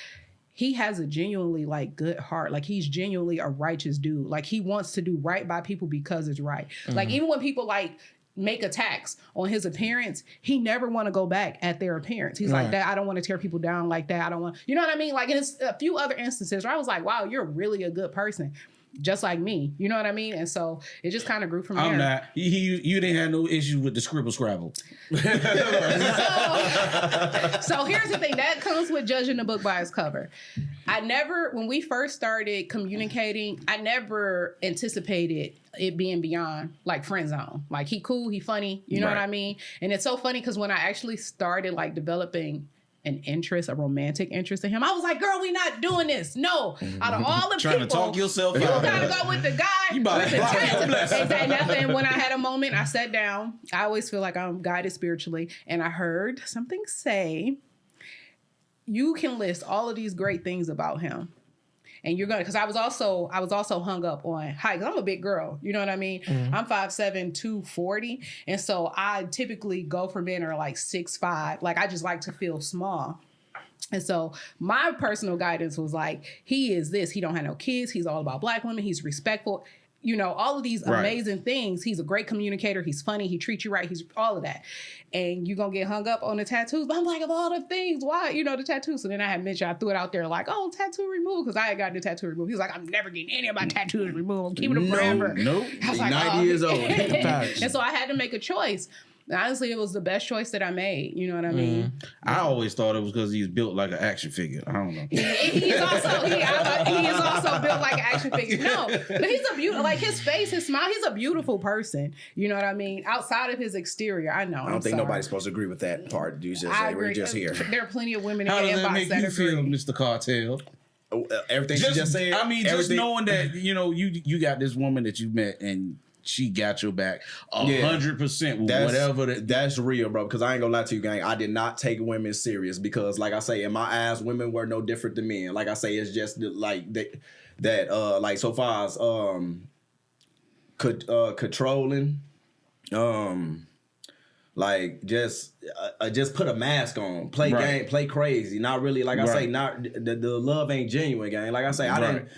he has a genuinely like good heart. Like he's genuinely a righteous dude. Like he wants to do right by people because it's right. Like even when people like make attacks on his appearance, he never want to go back at their appearance. He's like, that I don't want to tear people down like that. I don't want, you know what I mean? Like, and it's a few other instances where I was like, wow, you're really a good person. Just like me. You know what I mean? And so it just kind of grew from there. I'm not. You didn't have no issues with the scribble scrabble. So here's the thing. That comes with judging the book by its cover. When we first started communicating, I never anticipated it being beyond like friend zone. Like he cool, he funny, you know what I mean? And it's so funny because when I actually started like developing an interest, a romantic interest in him, I was like, girl, we not doing this. No. Out of all the trying people, to talk yourself you out. gotta go with the guy. You about to Exactly. And when I had a moment, I sat down. I always feel like I'm guided spiritually. And I heard something say, you can list all of these great things about him. And you're gonna, because I was also hung up on height, because I'm a big girl, you know what I mean? I'm 5'7", 240, and so I typically go for men that are like 6'5". Like I just like to feel small. And so my personal guidance was like, he is this. He don't have no kids. He's all about Black women. He's respectful. All of these amazing things. He's a great communicator. He's funny. He treats you right. He's all of that. And you're going to get hung up on the tattoos. But I'm like, of all the things, why? The tattoos. So then I had mentioned, I threw it out there like, oh, tattoo removed. Because I had gotten the tattoo removed. He was like, I'm never getting any of my tattoos removed. I'm keeping them forever. Nope. I was like, 90 years old. And so I had to make a choice. Honestly, it was the best choice that I made. You know what I mean? I always thought it was because he's built like an action figure. I don't know. He is also built like an action figure. No, but he's a beautiful, like his face, his smile. He's a beautiful person. You know what I mean? Outside of his exterior, I know. I don't think nobody's supposed to agree with that part. You just say we're just here. There are plenty of women in How the does that inbox make that you agree. feel, Mr. Cartel? Everything she just said. I mean, just knowing that you got this woman that you met and she got your back 100% whatever. That's real, bro. Because I ain't gonna lie to you, gang. I did not take women serious because, like I say, in my eyes, women were no different than men. Like I say, it's just like that. Like so far as controlling, like just put a mask on, play game, play crazy. Not really. Like I say, not the love ain't genuine, gang. Like I say, I didn't.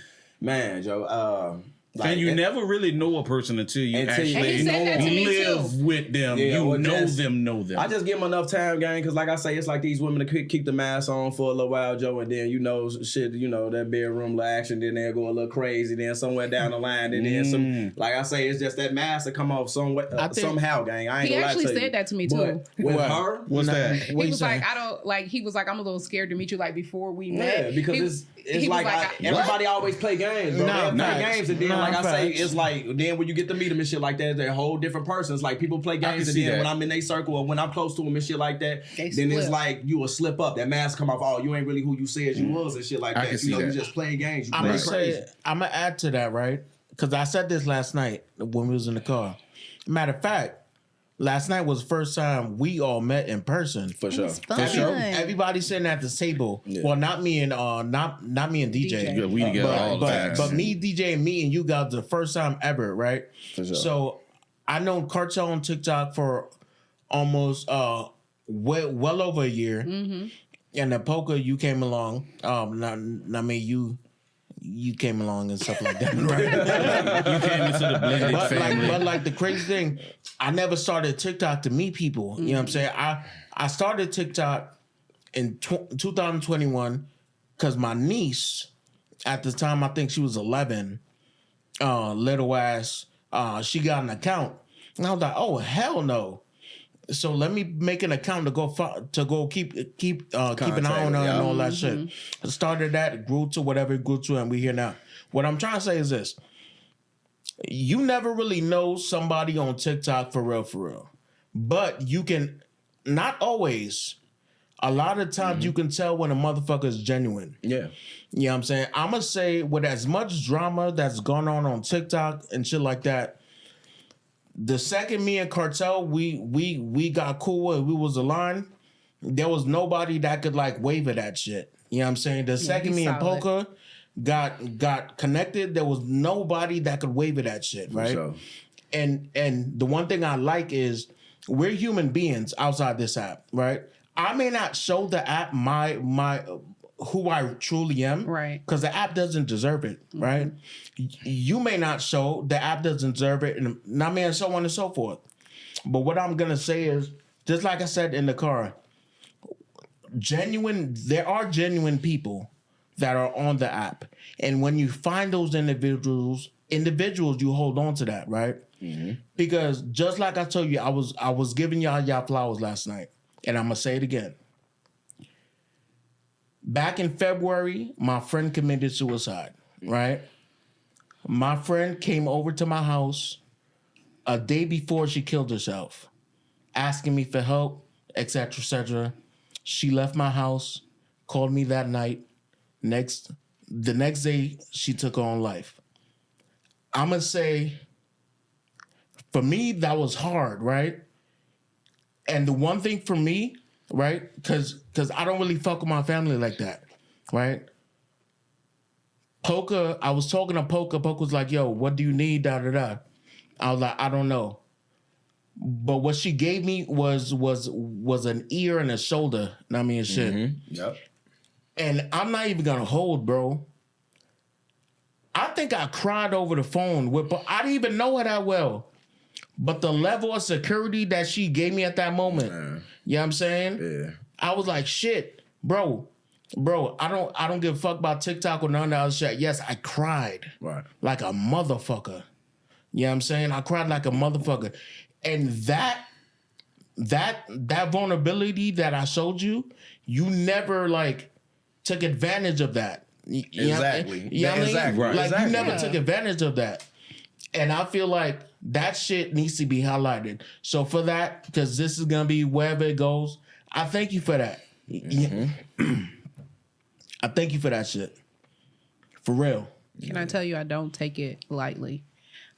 Man, Joe. Like, and you never really know a person until you actually live with them. Yeah, you know them. I just give them enough time, gang, because like I say, it's like these women to keep the mask on for a little while, Joe, and then that bedroom little action, then they'll go a little crazy, then somewhere down the line, and then some, like I say, it's just that mask to come off somehow, gang. I ain't gonna lie to you. He actually said that to me too. With her, what's that? He was like, he was like, I'm a little scared to meet you like before we met. Yeah, because it's like everybody always play games, bro. They play games, and then like I say, it's like then when you get to meet them and shit like that, they're a whole different person. It's like people play games, and then when I'm in their circle or when I'm close to them and shit like that, then it's like you will slip up. That mask come off. Oh, you ain't really who you said you was and shit like that. You know, you just playing games. I'm gonna add to that, right? Because I said this last night when we was in the car. Matter of fact, last night was the first time we all met in person. For sure. Everybody sitting at the table. Yeah. Well, not me and not me and DJ. Yeah, we together all the time. But me, DJ, and me and you guys the first time ever, right? For sure. So I know Cartel on TikTok for almost well over a year. Mm-hmm. And the Poker, you came along. You came along and stuff like that, right? You came into the blended family. But like the crazy thing, I never started TikTok to meet people. Mm-hmm. You know what I'm saying? I started TikTok in 2021 because my niece, at the time, I think she was 11, little ass, she got an account. And I was like, oh, hell no. So let me make an account to go keep an eye on her and all that shit. I started that, it grew to whatever it grew to, and we're here now. What I'm trying to say is this: you never really know somebody on TikTok for real, but you can not always. A lot of times you can tell when a motherfucker is genuine. Yeah, you know what I'm saying. I'm gonna say with as much drama that's gone on TikTok and shit like that. The second me and Cartel, we got cool and we was aligned, there was nobody that could like waver that shit. You know what I'm saying? The second me and Poker got connected, there was nobody that could waver that shit, right? Sure. And the one thing I like is we're human beings outside this app, right? I may not show the app my who I truly am, right? Because the app doesn't deserve it, right? You may not show, the app doesn't deserve it, and not me, and so on and so forth. But what I'm gonna say is, just like I said in the car, there are genuine people that are on the app, and when you find those individuals, you hold on to that, right? Mm-hmm. Because just like I told you, I was giving y'all flowers last night, and I'm gonna say it again. Back in February, my friend committed suicide, right? My friend came over to my house a day before she killed herself, asking me for help, etc., etc. She left my house, called me that night. The next day, she took her own life. I'm going to say, for me, that was hard, right? And the one thing for me, right? Because I don't really fuck with my family like that, right? Poker, I was talking to Poker. Poker was like, yo, what do you need, da-da-da. I was like, I don't know. But what she gave me was an ear and a shoulder. I mean, shit. Mm-hmm. Yep. And I'm not even going to hold, bro. I think I cried over the phone. I didn't even know her that well. But the level of security that she gave me at that moment, you know what I'm saying? Yeah. I was like, shit, bro, I don't give a fuck about TikTok or none of that other shit. Yes, I cried. Right. Like a motherfucker. You know what I'm saying? I cried like a motherfucker. And that vulnerability that I showed you, you never like took advantage of that. Exactly. You know what I mean? Exactly. Right. Like exactly. You never took advantage of that. And I feel like that shit needs to be highlighted. So for that, because this is going to be wherever it goes, I thank you for that. Mm-hmm. I thank you for that shit. For real. Can I tell you, I don't take it lightly.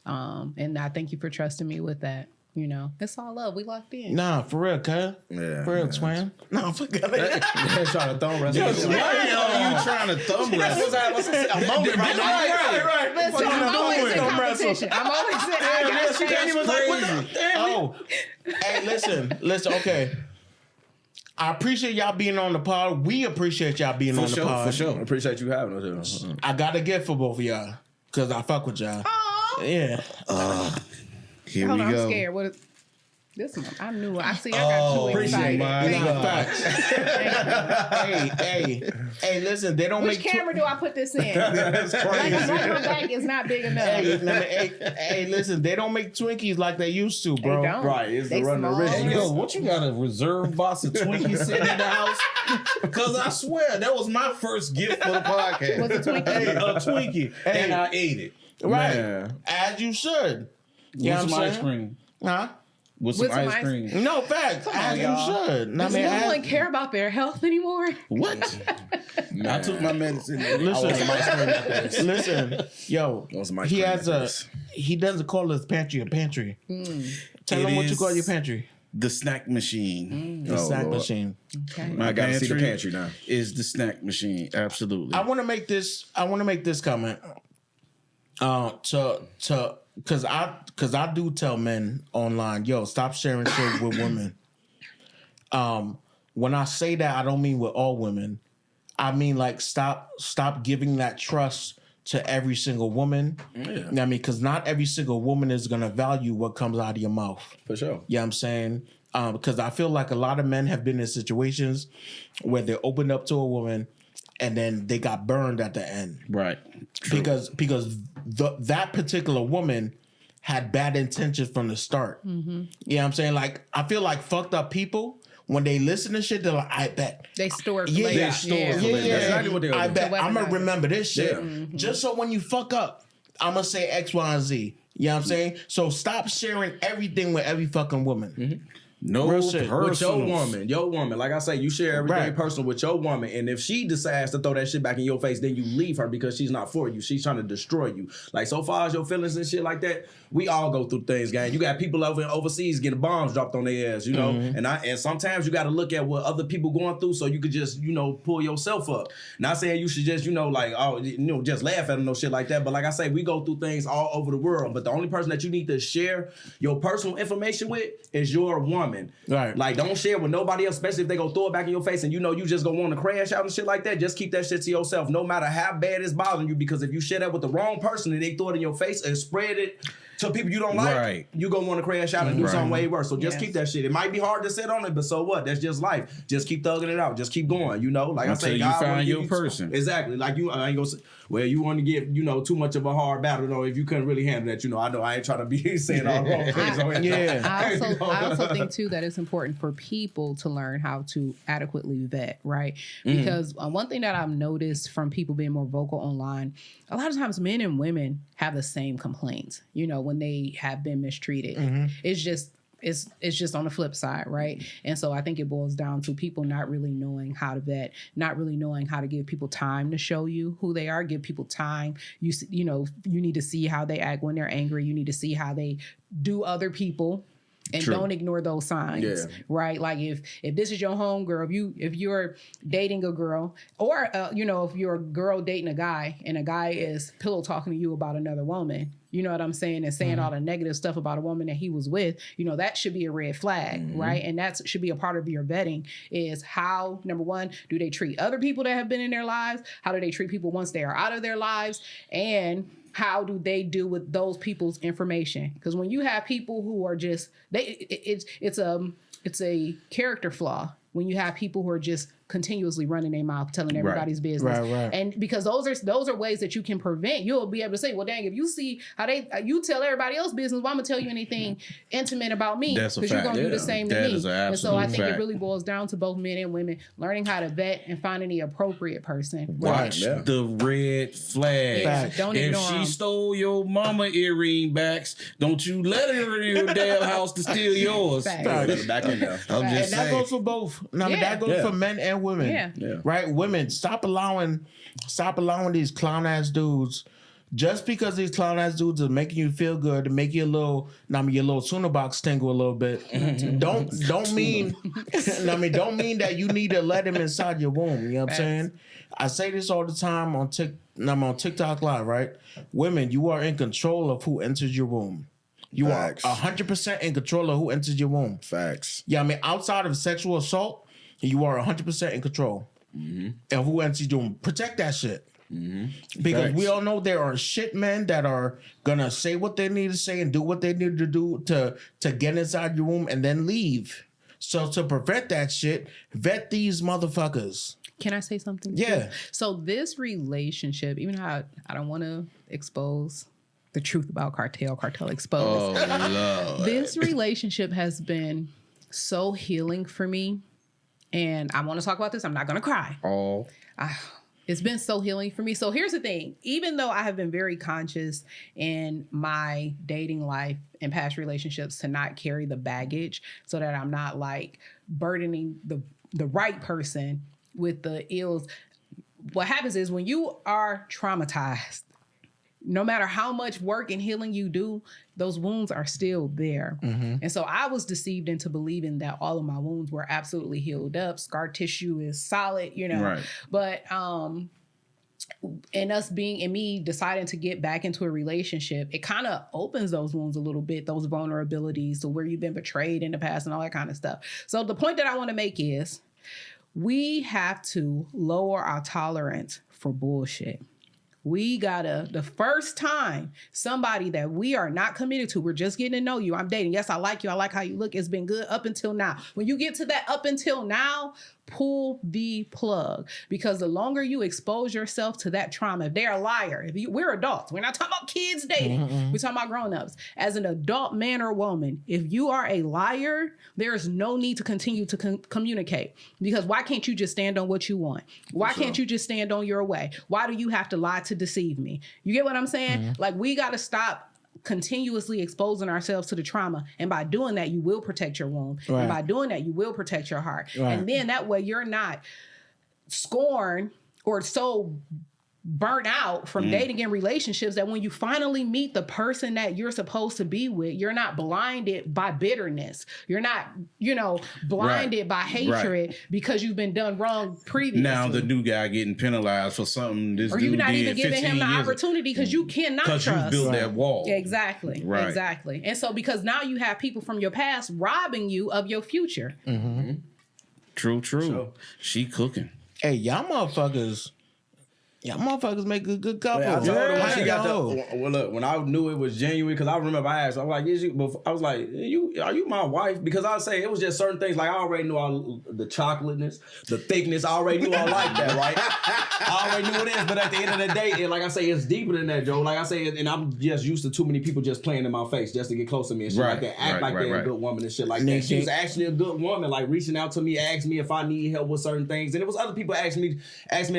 And I thank you for trusting me with that. You know, it's all love. We locked in. Nah, for real, cuz. Yeah. For real, twin. Nah, forget it. They're trying to thumb wrestle. Why are you trying to thumb wrestle? What's a moment right now? Right. I'm always in competition. I'm always in. I got Hey, listen. Okay. I appreciate y'all being on the pod. We appreciate y'all being on the pod. For sure. I appreciate you having us here. I got a gift for both of y'all because I fuck with y'all. Yeah. Here Hold we on, go. I'm scared. What is this one? I knew. I see. I got too excited. Hey, listen, they don't Which make camera do I put this in? That's crazy. Like my back is not big enough. hey, listen, they don't make Twinkies like they used to, bro. They don't. Right, it's They the run small. original. Yo, what you got a reserve box of Twinkies sitting in the house? Because I swear that was my first gift for the podcast. Was it Twinkie? Hey, a Twinkie, and I ate it. Right. Man. As you should. You know With what some I'm ice saying? cream. Huh? With some With some ice ice- cream. No, facts. Come As on, you y'all. should. Does no one care about their health anymore? What? I took my medicine. Listen, yo, Want some ice he cream has after a. this. He doesn't call his pantry a pantry. Tell him what you is- call your pantry. The snack machine. The Oh, snack Lord. machine. Okay. My I gotta see the pantry now. is the snack machine. Absolutely. I want to make this. I want to make this comment. Because I do tell men online, yo, stop sharing shit with women. When I say that, I don't mean with all women. I mean like stop giving that trust to every single woman. Yeah. You know what I mean, because not every single woman is gonna value what comes out of your mouth. For sure. You know what I'm saying? Because I feel like a lot of men have been in situations where they opened up to a woman and then they got burned at the end. right. True. Because that particular woman had bad intentions from the start. You know what I'm saying? Like, I feel like fucked up people, when they listen to shit, they're like, I bet. They store it for Yeah, later. they store it for Yeah, later. That's exactly what they're I doing. bet To I'm going to weaponize remember this shit. Yeah. Just so when you fuck up, I'm going to say X, Y, and Z. You know what I'm saying? So stop sharing everything with every fucking woman. No Real shit. With your personals. woman. Like I say, you share everything Right. personal with your woman, and if she decides to throw that shit back in your face, then you leave her because she's not for you. She's trying to destroy you. Like, so far as your feelings and shit like that, we all go through things, gang. You got people overseas getting bombs dropped on their ass, you know. And sometimes you got to look at what other people going through, so you could just, pull yourself up. Not saying you should just, just laugh at them, no shit like that. But like I say, we go through things all over the world. But the only person that you need to share your personal information with is your woman. Right. Like, don't share with nobody else, especially if they go throw it back in your face and you just gonna want to crash out and shit like that. Just keep that shit to yourself, no matter how bad it's bothering you. Because if you share that with the wrong person and they throw it in your face and spread it to people you don't like, Right. you gonna want to crash out and do something way worse. So just Yes. keep that shit. It might be hard to sit on it, but so what? That's just life. Just keep thugging it out. Just keep going. Like I Until say, you God find wanna your give person. Exactly. Like I ain't gonna say, well, you want to get too much of a hard battle though. If you couldn't really handle that, I know I ain't trying to be saying all the wrong things. on here. Yeah. I also think too that it's important for people to learn how to adequately vet, right? Because one thing that I've noticed from people being more vocal online, a lot of times men and women have the same complaints. When they have been mistreated, it's just on the flip side, right? And so I think it boils down to people not really knowing how to vet, not really knowing how to give people time to show you who they are, give people time. You need to see how they act when they're angry. You need to see how they do other people. And True. don't ignore those signs, Yeah. right? Like if this is your home girl, if you're dating a girl, or if you're a girl dating a guy and a guy is pillow talking to you about another woman, you know what I'm saying, and saying all the negative stuff about a woman that he was with, that should be a red flag, right? And that should be a part of your vetting is how, number one, do they treat other people that have been in their lives? How do they treat people once they are out of their lives? And how do they deal with those people's information? Because when you have people who are just it's a character flaw when you have people who are just continuously running their mouth, telling everybody's business. Right. And because those are ways that you can prevent. You'll be able to say, well, dang, if you see how you tell everybody else business, well, I'm gonna tell you anything intimate about me That's a because you're fact. gonna do the Yeah. same to That me. is an And so I absolute think fact. it really boils down to both men and women learning how to vet and finding the appropriate person. Watch Yeah. the red flag. Yeah, don't If ignore she 'em. stole your mama earring backs, don't you let her in your damn house to steal yours. Facts. Better back in there. I'm And just that saying. goes for both. I mean, Yeah. that goes Yeah. for men and women. Yeah. Right? Women, stop allowing these clown ass dudes. Just because these clown ass dudes are making you feel good, to make you your little tuna box tingle a little bit, don't mean don't mean that you need to let him inside your womb. You know what I'm saying? I say this all the time I'm on TikTok Live, right? Women, you are in control of who enters your womb. You Facts. are 100% in control of who enters your womb. Facts. Yeah, I mean, outside of sexual assault, you are 100% in control of who enters your womb. Protect that shit. Because we all know there are shit men that are gonna say what they need to say and do what they need to do to get inside your room and then leave. So to prevent that shit, vet these motherfuckers. Can I say something? Yeah. So this relationship, even though I don't want to expose the truth about Cartel exposed. Oh, Lord. This relationship has been so healing for me. And I want to talk about this. I'm not going to cry. Oh. It's been so healing for me. So here's the thing. Even though I have been very conscious in my dating life and past relationships to not carry the baggage so that I'm not like burdening the right person with the ills. What happens is when you are traumatized, no matter how much work and healing you do, those wounds are still there. And so I was deceived into believing that all of my wounds were absolutely healed up. Scar tissue is solid, you know. Right. But and me deciding to get back into a relationship, it kind of opens those wounds a little bit, those vulnerabilities to where you've been betrayed in the past and all that kind of stuff. So the point that I want to make is we have to lower our tolerance for bullshit. We gotta, the first time somebody that we are not committed to, we're just getting to know you, I'm dating, yes, I like you, I like how you look, it's been good up until now. When you get to that up until now, pull the plug. Because the longer you expose yourself to that trauma, if they're a liar, we're adults, we're not talking about kids dating, we're talking about grown-ups. As an adult man or woman, if you are a liar, there is no need to continue to communicate. Because why can't you just stand on what you want? Why can't you just stand on your way? Why do you have to lie to deceive me? You get what I'm saying? Like, we got to stop continuously exposing ourselves to the trauma, and by doing that you will protect your womb, and by doing that you will protect your heart, and then that way you're not scorned or so burnt out from dating in relationships that when you finally meet the person that you're supposed to be with, you're not blinded by bitterness, you're not, you know, blinded by hatred because you've been done wrong previously. Now the new guy getting penalized for something this or dude you're not did even giving him the 15 years opportunity because you cannot trust. Because you built that wall. Exactly. Right. Exactly. And so because now you have people from your past robbing you of your future. True. Sure. She cooking. Hey, y'all motherfuckers make a good couple. I told her when she got Yo. well, look, when I knew it was genuine, because I remember I asked, I was like, "Is you?" Before, I was like, "Are you my wife?" Because I was saying it was just certain things. Like I already knew the chocolateness, the thickness. I already knew I liked that, right? I already knew it is. But at the end of the day, and like I say, it's deeper than that, Joe. Like I say, and I'm just used to too many people just playing in my face just to get close to me and shit like that. Act like they're a good woman and shit like that. She was actually a good woman, like reaching out to me, asked me if I need help with certain things, and it was other people asking me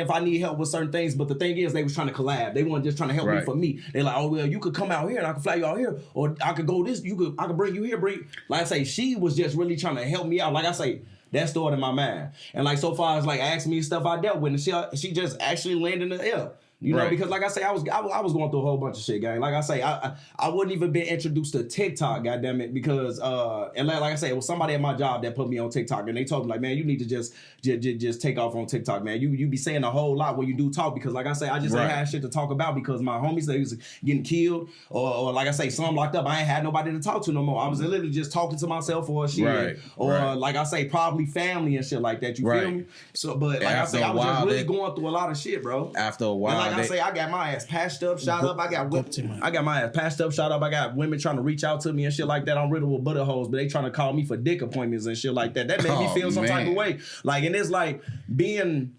if I need help with certain things. But the thing is, they was trying to collab. They weren't just trying to help me for me. They're like, oh well, you could come out here and I could fly you out here, or I could go this. I could bring you here. Like I say, she was just really trying to help me out. Like I say, that stored in my mind. And like so far as like asking me stuff I dealt with, and she just actually landed in the air. You know, because like I say, I was going through a whole bunch of shit, gang. Like I say, I wouldn't even been introduced to TikTok, goddammit, because and like I say, it was somebody at my job that put me on TikTok, and they told me like, man, you need to just take off on TikTok, man. You be saying a whole lot when you do talk, because like I say, I just ain't had shit to talk about because my homies, they was getting killed, or like I say, some locked up. I ain't had nobody to talk to no more. I was literally just talking to myself or shit, or like I say, probably family and shit like that. You feel me? So, but like I say, I was just really going through a lot of shit, bro. After a while. Like I say, I got my ass patched up, shot up. I got my ass patched up, shot up. I got women trying to reach out to me and shit like that. I'm riddled with butter holes, but they trying to call me for dick appointments and shit like that. That made me feel some type of way. Like, and it's like being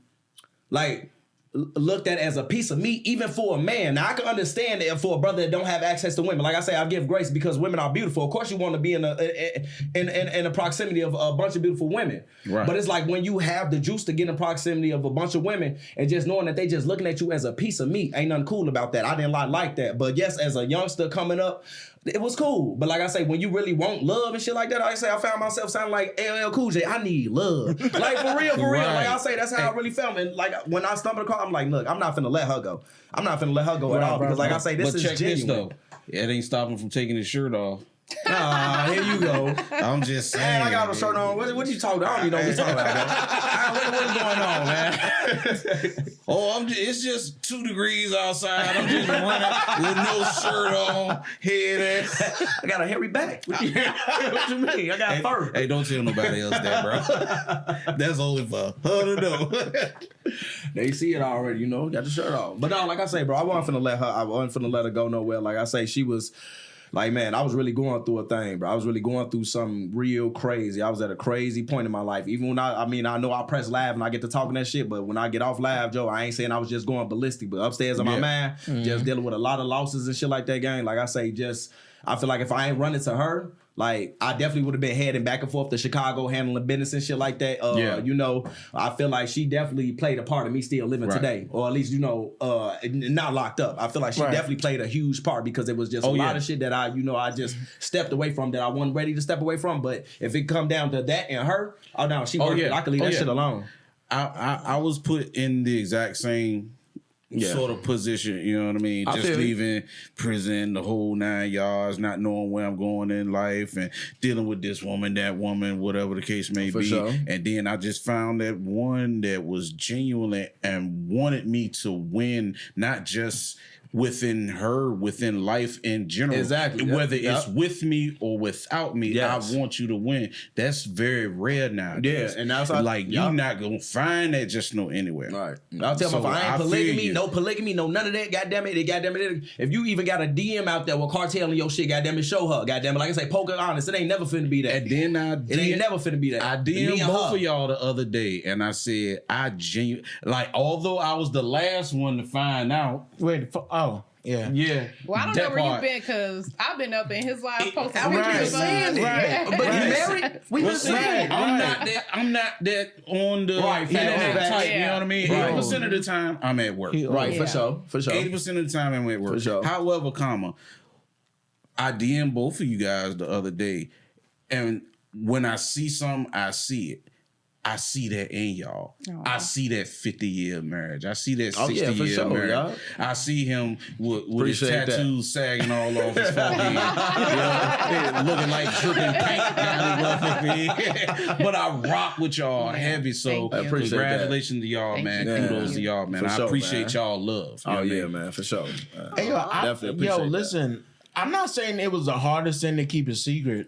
like looked at as a piece of meat, even for a man. Now I can understand it for a brother that don't have access to women. Like I say, I give grace because women are beautiful. Of course, you want to be in the proximity of a bunch of beautiful women. Right. But it's like when you have the juice to get in proximity of a bunch of women and just knowing that they just looking at you as a piece of meat, ain't nothing cool about that. I didn't like that. But yes, as a youngster coming up, it was cool. But like I say, when you really want love and shit like that, like I say, I found myself sounding like LL Cool J. I need love. Like for real. Like I say, that's how I really felt. And like when I stumbled across, I'm like, look, I'm not finna let her go. I'm not finna let her go at all. Because like I say, this is genuine. This though. It ain't stopping from taking his shirt off. Here you go. I'm just saying. Man, I got a shirt on. What you talking about? I don't even know what you talking about, man. What's going on, man? It's just 2 degrees outside. I'm just running with no shirt on, head ass. I got a hairy back. What you mean? I got fur. Hey, don't tell nobody else that, bro. That's only for her to know. They see it already, you know. Got the shirt off. But no, like I say, bro, I wasn't finna let her go nowhere. Like I say, she was. Like, man, I was really going through a thing, bro. I was really going through something real crazy. I was at a crazy point in my life. Even when I know I press live and I get to talking that shit, but when I get off live, Joe, I ain't saying I was just going ballistic, but upstairs in my mind, just dealing with a lot of losses and shit like that, gang. Like I say, I feel like if I ain't running to her, like, I definitely would have been heading back and forth to Chicago handling business and shit like that. You know, I feel like she definitely played a part of me still living today. Or at least, you know, not locked up. I feel like she definitely played a huge part because it was just a lot of shit that I just stepped away from that I wasn't ready to step away from. But if it come down to that and her, she worked it. I could leave that shit alone. I was put in the exact same sort of position, you know what I mean? Just leaving prison, the whole 9 yards, not knowing where I'm going in life and dealing with this woman, that woman, whatever the case may be. Sure. And then I just found that one that was genuine and wanted me to win, not just within life in general. Exactly. Whether it's with me or without me, I want you to win. That's very rare nowadays. Yeah, and that's you're not gonna find that just anywhere. Right. I'll tell if I ain't polygamy, no none of that. Goddamn it. If you even got a DM out there with cartel in your shit, goddamn it, show her. Goddamn it, like I say, poker honest. It ain't never finna be that. And then it ain't never finna be that. I DM'd both of y'all the other day, and I said although I was the last one to find out. Yeah. Well, I don't know where you've been because I've been up in his live posting pictures. Right. But you married? We just saying. I'm not that on the internet type. You know what I mean? 80% of the time I'm at work. Right. For sure. 80% of the time I'm at work. For sure. However, I DM'd both of you guys the other day, and when I see something, I see it. I see that in y'all. Aww. I see that 50-year marriage. I see that 60-year marriage. Yeah. I see him with his tattoos sagging all off his forehead. Looking like dripping paint down his motherfucker. But I rock with y'all heavy. So congratulations to y'all, man. Kudos to y'all, man. I appreciate y'all love. Man, for sure. Hey, definitely appreciate that. Listen, I'm not saying it was the hardest thing to keep a secret.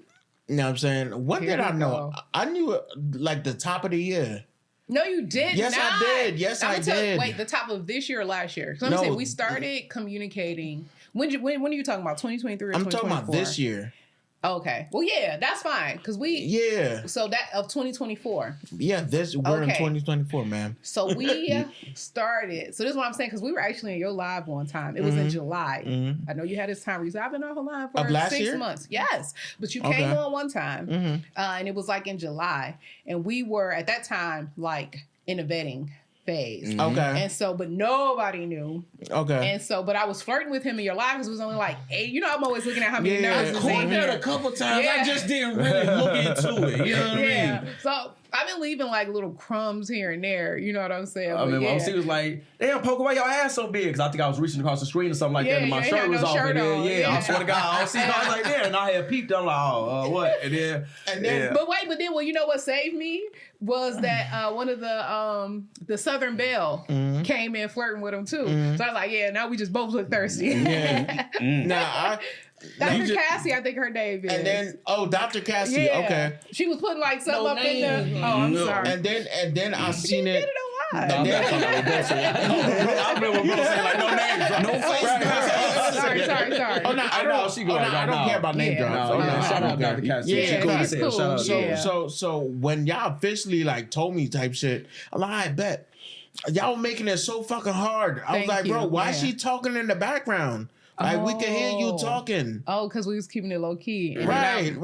You know what I'm saying? When did I know? I knew it like the top of the year. No, you did not. I did. Yes, I did. Wait, the top of this year or last year? So let me say, we started communicating. When are you talking about? 2023 or 2024? I'm talking about this year. Okay. Well, yeah, that's fine. Because So that of 2024. Yeah, we're in 2024, man. So we started. So this is what I'm saying. Because we were actually in your live one time. It was in July. Mm-hmm. I know you had this time. I've been on her live for 6 months. Yes. But you came on one time. And it was like in July. And we were at that time like in a vetting phase. Okay. And so, but nobody knew. Okay. And so, but I was flirting with him in your live because it was only like 8. You know, I'm always looking at how many nerves. I caught that a couple times. I just didn't really look into it. You know what I mean? So I've been leaving like little crumbs here and there. You know what I'm saying? I mean, she was like, "Damn, Poker, why your ass so big?" Because I think I was reaching across the screen or something like that, and my shirt was off. And then, I swear to God, I was like, "Yeah," and I had peeped. I'm like, what? And then, but you know what saved me was that one of the Southern Belle came in flirting with him too. So I was like, "Yeah, now we just both look thirsty." Dr. Cassie, I think her name is. And then, Dr. Cassie, okay. She was putting like something up in there. Oh, I'm sorry. And then I seen it. I've been with Bill saying like no names, no face. Sorry. I don't care about name drops. Shout out Dr. Cassie. Cool. So when y'all officially like told me type shit, I'm like, I bet y'all making it so fucking hard. I was like, bro, why is she talking in the background? Like, we can hear you talking. Oh, because we was keeping it low key. Right.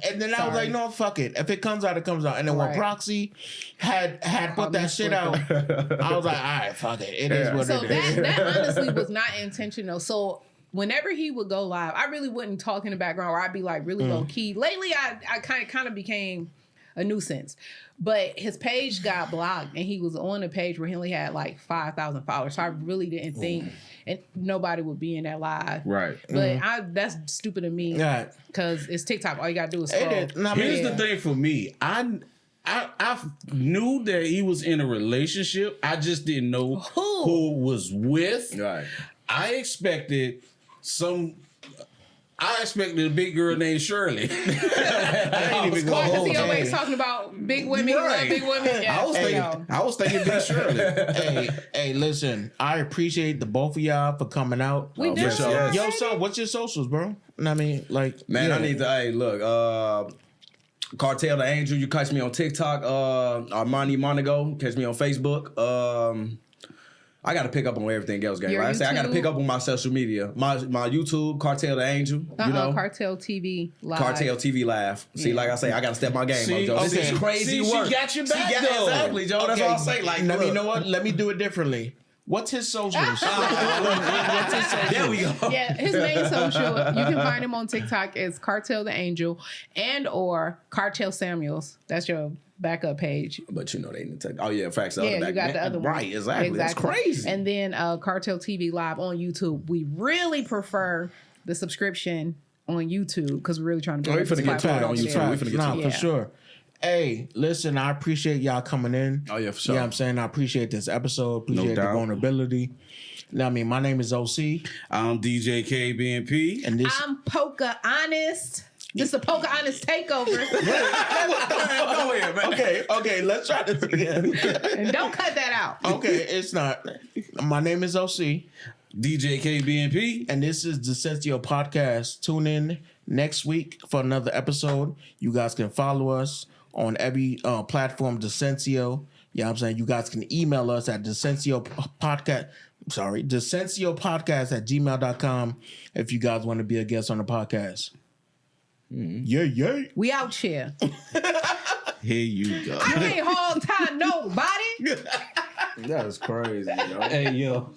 And then I was like, no, fuck it. If it comes out, it comes out. And then when Proxy had put that shit out, I was like, all right, fuck it. It is what it is. So that honestly was not intentional. So whenever he would go live, I really wouldn't talk in the background or I'd be like really low key. Lately, I kind of became a nuisance. But his page got blocked, and he was on a page where he only had like 5,000 followers. So I really didn't think and nobody would be in that live. Right. But that's stupid of me because it's TikTok. All you gotta do is scroll. Here's the thing for me. I knew that he was in a relationship. I just didn't know who was with. Right. I expected a big girl named Shirley. I ain't even gonna hold he you. always talking about big women, Right. big women. Yeah. I was thinking Big Shirley. Hey, listen, I appreciate the both of y'all for coming out. We do. sure. Yo, so what's your socials, bro? I mean, like, Man, yeah. I need to. Hey, look. Cartel the Angel. You catch me on TikTok. Armani Monago. Catch me on Facebook. I got to pick up on everything else, gang. Your Like I said, I got to YouTube? pick up on my social media. My YouTube, Cartel the Angel. You know, Cartel TV Live. Cartel TV Live. See, like I say, I got to step my game up, Joe. This okay. is crazy See, work. she got your back, got, though. exactly, Joe. That's all I say. Like, Let me look. know what? Let me do it differently. What's his socials? What's his socials? There we go. Yeah, his main social, you can find him on TikTok is Cartel the Angel and or Cartel Samuels. That's your backup page. But you know they need to. Oh yeah, facts. The Yeah, other back. you got the other one. Right, exactly. That's crazy. And then Cartel TV Live on YouTube. We really prefer the subscription on YouTube because we're really trying to we build finna this get to it platform on over YouTube. there. We finna get Nah, to it. for Yeah. sure. Hey, listen, I appreciate y'all coming in. Oh, yeah, for sure. You know what I'm saying? I appreciate this episode. Appreciate the doubt. vulnerability. Now, I mean, my name is OC. I'm DJ KBNP. And this... I'm Poker Honest. This is a Poker Honest takeover. Go ahead, man. Okay, let's try this again. And don't cut that out. Okay, it's not. My name is OC. DJ KBNP. And this is Dissensio Podcast. Tune in next week for another episode. You guys can follow us on every platform, Dissensio. You know what I'm saying? You guys can email us at Dissensio Podcast. Dissensio Podcast at gmail.com if you guys want to be a guest on the podcast. Yeah. We out here. Here you go. I ain't hog tie nobody. That is crazy, yo. Hey, yo.